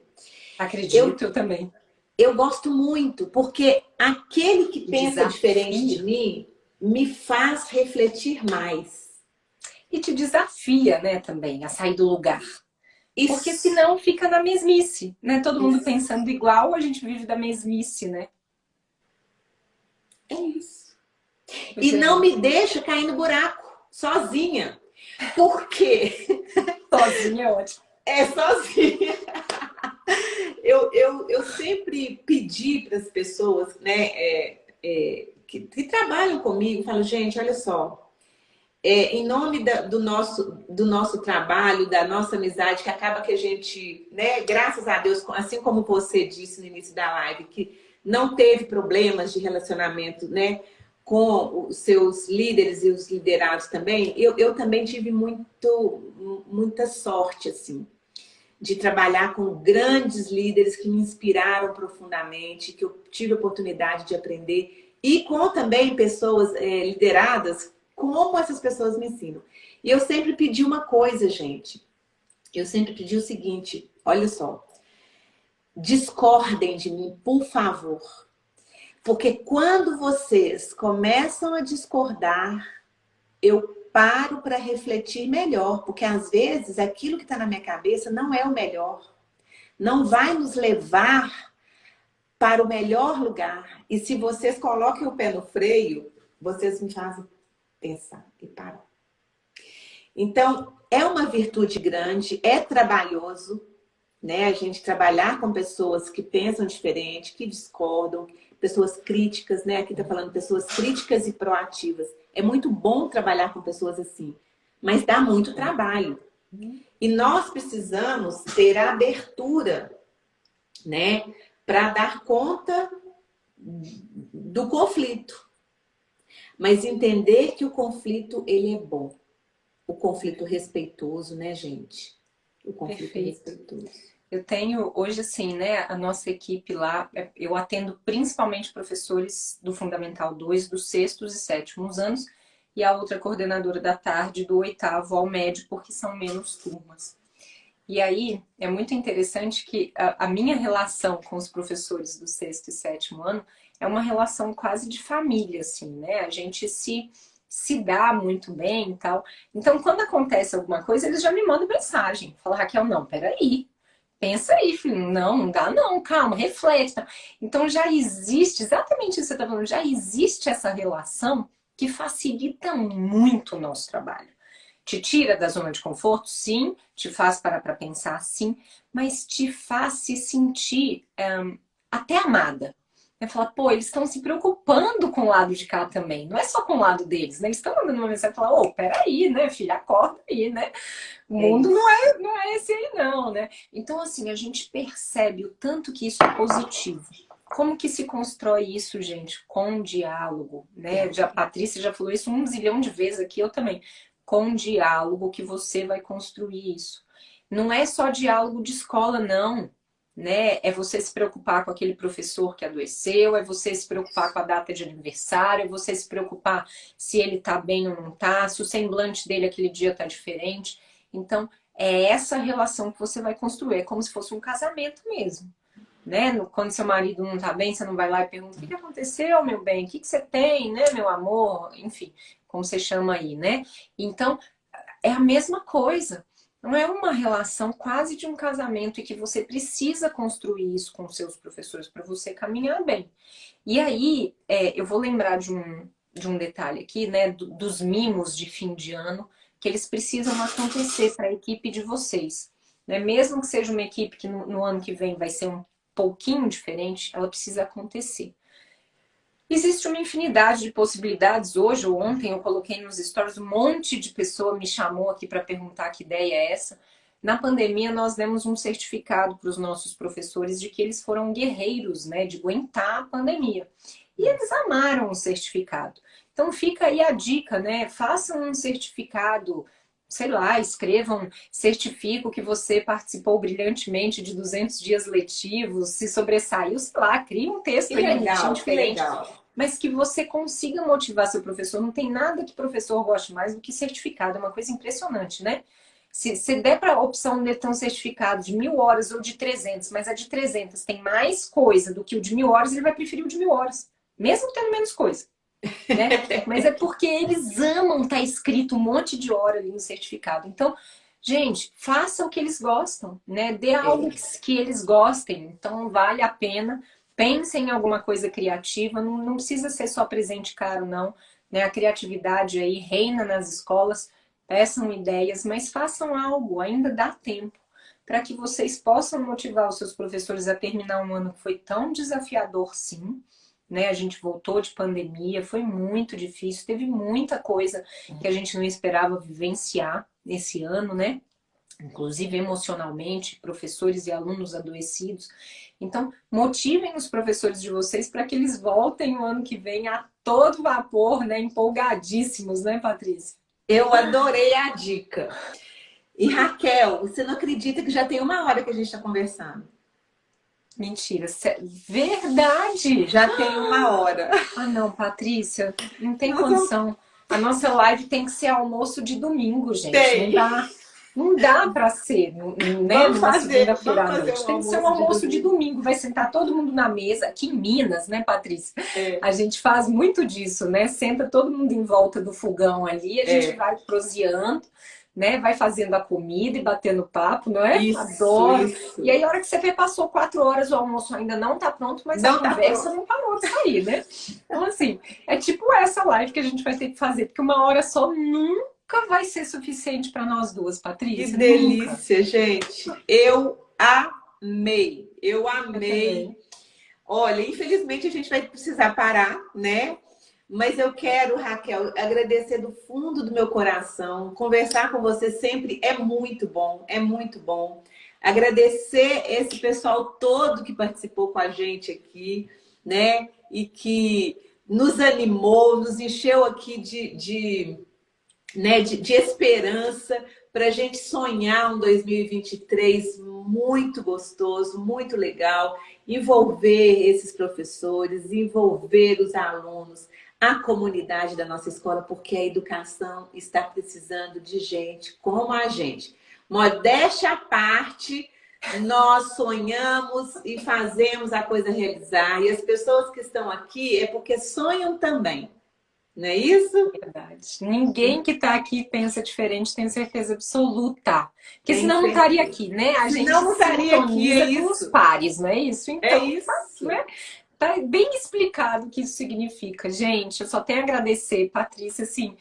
Acredito, eu também. Eu gosto muito, porque aquele que pensa diferente de mim me faz refletir mais. E te desafia, né, também, a sair do lugar. Isso. Porque senão fica na mesmice, né? Todo mundo pensando igual, a gente vive da mesmice, né? É isso. E não me deixa cair no buraco, sozinha. Por quê? Sozinha é ótimo. Sozinha. Eu sempre pedi para as pessoas, né, que trabalham comigo, falo, gente, olha só, em nome do nosso trabalho, da nossa amizade, que acaba que a gente, né, graças a Deus, assim como você disse no início da live, que não teve problemas de relacionamento, né, com os seus líderes e os liderados também, eu também tive muita sorte, assim, de trabalhar com grandes líderes que me inspiraram profundamente, que eu tive a oportunidade de aprender, e com também pessoas lideradas, como essas pessoas me ensinam. E eu sempre pedi uma coisa, gente. Eu sempre pedi o seguinte, olha só. Discordem de mim, por favor. Porque quando vocês começam a discordar, eu paro para refletir melhor. Porque às vezes aquilo que está na minha cabeça não é o melhor. Não vai nos levar para o melhor lugar. E se vocês colocam o pé no freio, vocês me fazem pensar e parar. Então, é uma virtude grande, é trabalhoso, né? A gente trabalhar com pessoas que pensam diferente, que discordam, pessoas críticas, né? Aqui tá falando pessoas críticas e proativas. É muito bom trabalhar com pessoas assim, mas dá muito trabalho. E nós precisamos ter a abertura, né? Para dar conta do conflito. Mas entender que o conflito, ele é bom. O conflito respeitoso, né, gente? O conflito respeitoso. Eu tenho hoje, assim, né, a nossa equipe lá, eu atendo principalmente professores do Fundamental 2, dos sextos e sétimos anos, e a outra coordenadora da tarde, do oitavo ao médio, porque são menos turmas. E aí é muito interessante que a minha relação com os professores do sexto e sétimo ano é uma relação quase de família, assim, né? A gente se dá muito bem e tal. Então, quando acontece alguma coisa, eles já me mandam mensagem. Fala, Raquel, não, peraí. Pensa aí, filho. Não, não dá não, calma, reflete. Tá? Então já existe, exatamente isso que você está falando, já existe essa relação que facilita muito o nosso trabalho. Te tira da zona de conforto, sim, te faz parar para pensar, sim, mas te faz se sentir até amada. É falar, pô, eles estão se preocupando com o lado de cá também. Não é só com o lado deles, né? Eles estão mandando uma mensagem e falar, ô, peraí, né, filha, acorda aí, né? O É mundo isso. não é esse aí, não, né? Então, assim, a gente percebe o tanto que isso é positivo. Como que se constrói isso, gente? Com diálogo, né? Já, a Patrícia já falou isso 1 zilhão de vezes aqui, eu também. Com diálogo que você vai construir isso. Não é só diálogo de escola, não. Né? É você se preocupar com aquele professor que adoeceu, é você se preocupar com a data de aniversário, é você se preocupar se ele tá bem ou não tá, se o semblante dele aquele dia tá diferente. Então, é essa relação que você vai construir. É como se fosse um casamento mesmo. Né? Quando seu marido não tá bem, você não vai lá e pergunta: o que aconteceu, meu bem? O que você tem, né, meu amor? Enfim, como você chama aí, né? Então, é a mesma coisa. Não é uma relação quase de um casamento e que você precisa construir isso com seus professores para você caminhar bem. E aí, eu vou lembrar de um detalhe aqui, né, dos mimos de fim de ano, que eles precisam acontecer para a equipe de vocês. Né? Mesmo que seja uma equipe que no ano que vem vai ser um pouquinho diferente, ela precisa acontecer. Existe uma infinidade de possibilidades. Hoje ou ontem eu coloquei nos stories, um monte de pessoa me chamou aqui para perguntar que ideia é essa. Na pandemia, nós demos um certificado para os nossos professores de que eles foram guerreiros, né, de aguentar a pandemia. E eles amaram o certificado. Então fica aí a dica, né? Façam um certificado, sei lá, escrevam, certifico que você participou brilhantemente de 200 dias letivos, se sobressaiu, sei lá, cria um texto aí bonitinho, Que diferente, legal. mas que você consiga motivar seu professor. Não tem nada que professor goste mais do que certificado, é uma coisa impressionante, né? Se der para a opção de ter um certificado de 1.000 horas ou de 300, mas a de 300 tem mais coisa do que o de 1.000 horas, ele vai preferir o de 1.000 horas, mesmo tendo menos coisa, né? Mas é porque eles amam estar escrito um monte de hora ali no certificado. Então, gente, faça o que eles gostam, né? Dê algo que eles gostem. Então, vale a pena. Pense em alguma coisa criativa. Não precisa ser só presente caro, não. Né? A criatividade aí reina nas escolas. Peçam ideias, mas façam algo. Ainda dá tempo para que vocês possam motivar os seus professores a terminar um ano que foi tão desafiador, sim, né? A gente voltou de pandemia, foi muito difícil, teve muita coisa que a gente não esperava vivenciar nesse ano, né? Inclusive emocionalmente, professores e alunos adoecidos. Então, motivem os professores de vocês para que eles voltem o ano que vem a todo vapor, né? Empolgadíssimos, né, Patrícia? Eu adorei a dica. E Raquel, você não acredita que já tem 1 hora que a gente está conversando? Mentira, verdade! Já tem 1 hora. Ah, não, Patrícia, não tem Nós vamos... condição. A nossa live tem que ser almoço de domingo, gente. Não Tem. dá, não dá para ser, né, numa segunda-feira Vamos à fazer noite. um Tem que ser um almoço de almoço de domingo. domingo. Vai sentar todo mundo na mesa. Aqui em Minas, né, Patrícia? É, A gente faz muito disso, né? Senta todo mundo em volta do fogão ali, a gente é. vai proseando, né? Vai fazendo a comida e batendo papo, não é? Isso, Adoro. E aí, isso. a hora que você vê, passou 4 horas, o almoço ainda não tá pronto, mas a Não tá conversa pronto. não parou de sair, né? Então, assim, é tipo essa live que a gente vai ter que fazer, porque 1 hora só nunca vai ser suficiente para nós duas, Que Patrícia, nunca. delícia, gente. Eu amei. Eu Eu amei. também. Olha, infelizmente a gente vai precisar parar, né? Mas eu quero, Raquel, agradecer do fundo do meu coração. Conversar com você sempre é muito bom, é muito bom. Agradecer esse pessoal todo que participou com a gente aqui, né? E que nos animou, nos encheu aqui de esperança para a gente sonhar um 2023 muito gostoso, muito legal, envolver esses professores, envolver os alunos, a comunidade da nossa escola, porque a educação está precisando de gente como a gente. Modéstia à parte, nós sonhamos e fazemos a coisa realizar. E as pessoas que estão aqui é porque sonham também. Não é isso? Verdade. Ninguém que está aqui pensa diferente, tenho certeza absoluta. Porque Tem senão não estaria certeza. aqui, né? A gente Senão não estaria aqui, é sintoniza com os isso. pares, não é isso? É Então, isso. né? Tá bem explicado o que isso significa. Gente, eu só tenho a agradecer, Patrícia, assim,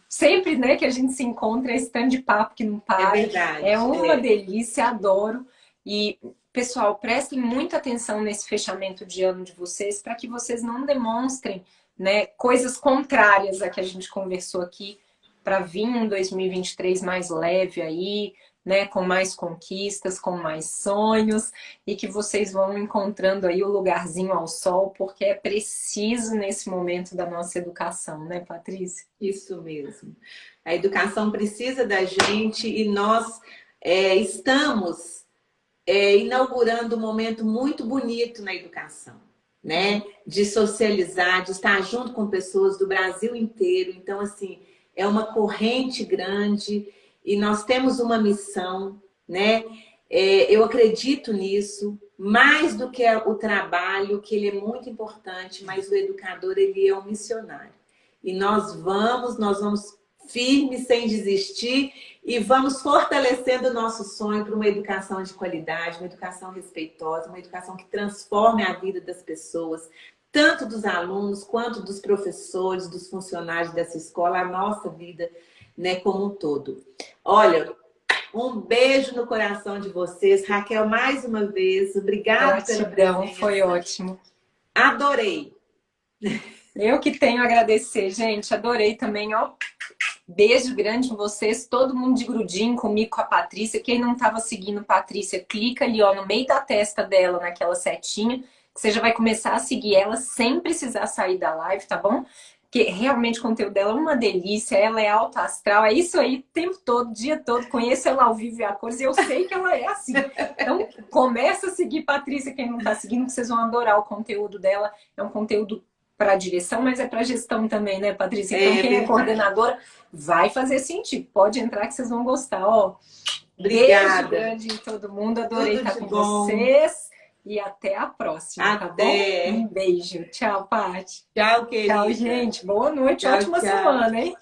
sempre, né, que a gente se encontra, esse tanto de papo que não É para. É verdade. uma É. delícia, adoro. E, pessoal, prestem muita atenção nesse fechamento de ano de vocês, para que vocês não demonstrem, né, coisas contrárias a que a gente conversou aqui, para vir um 2023 mais leve aí, né, com mais conquistas, com mais sonhos, e que vocês vão encontrando aí o lugarzinho ao sol, porque é preciso nesse momento da nossa educação, né, Patrícia? Isso mesmo. A educação precisa da gente e nós estamos inaugurando um momento muito bonito na educação, né? De socializar, de estar junto com pessoas do Brasil inteiro. Então, assim, é uma corrente grande e nós temos uma missão, né? Eu acredito nisso, mais do que o trabalho, que ele é muito importante, mas o educador, ele é um missionário. E nós vamos firmes, sem desistir, e vamos fortalecendo o nosso sonho para uma educação de qualidade, uma educação respeitosa, uma educação que transforme a vida das pessoas, tanto dos alunos quanto dos professores, dos funcionários dessa escola, a nossa vida, né, como um todo. Olha, um beijo no coração de vocês. Raquel, mais uma vez, obrigada pela Gratidão, foi presença. ótimo. Adorei. Eu que tenho a agradecer, gente. Adorei também, ó. Beijo grande em vocês, todo mundo de grudinho comigo, com a Patrícia. Quem não estava seguindo Patrícia, clica ali, ó, no meio da testa dela, naquela setinha, que você já vai começar a seguir ela sem precisar sair da live, tá bom? Porque realmente o conteúdo dela é uma delícia, ela é alta astral, é isso aí o tempo todo, o dia todo. Conheço ela ao vivo e a cores e eu sei que ela é assim. Então, começa a seguir Patrícia, quem não tá seguindo, que vocês vão adorar o conteúdo dela. É um conteúdo para a direção, mas é para gestão também, né, Patrícia? Então, quem é coordenadora vai fazer sentido. Pode entrar que vocês vão gostar. Ó, Obrigada. beijo grande em todo mundo. Adorei Tudo estar de com bom. vocês. E até a próxima, Até. tá bom? Um beijo. Tchau, Paty. Tchau, querida. Tchau, gente. Boa noite. Tchau, Ótima tchau. semana, hein?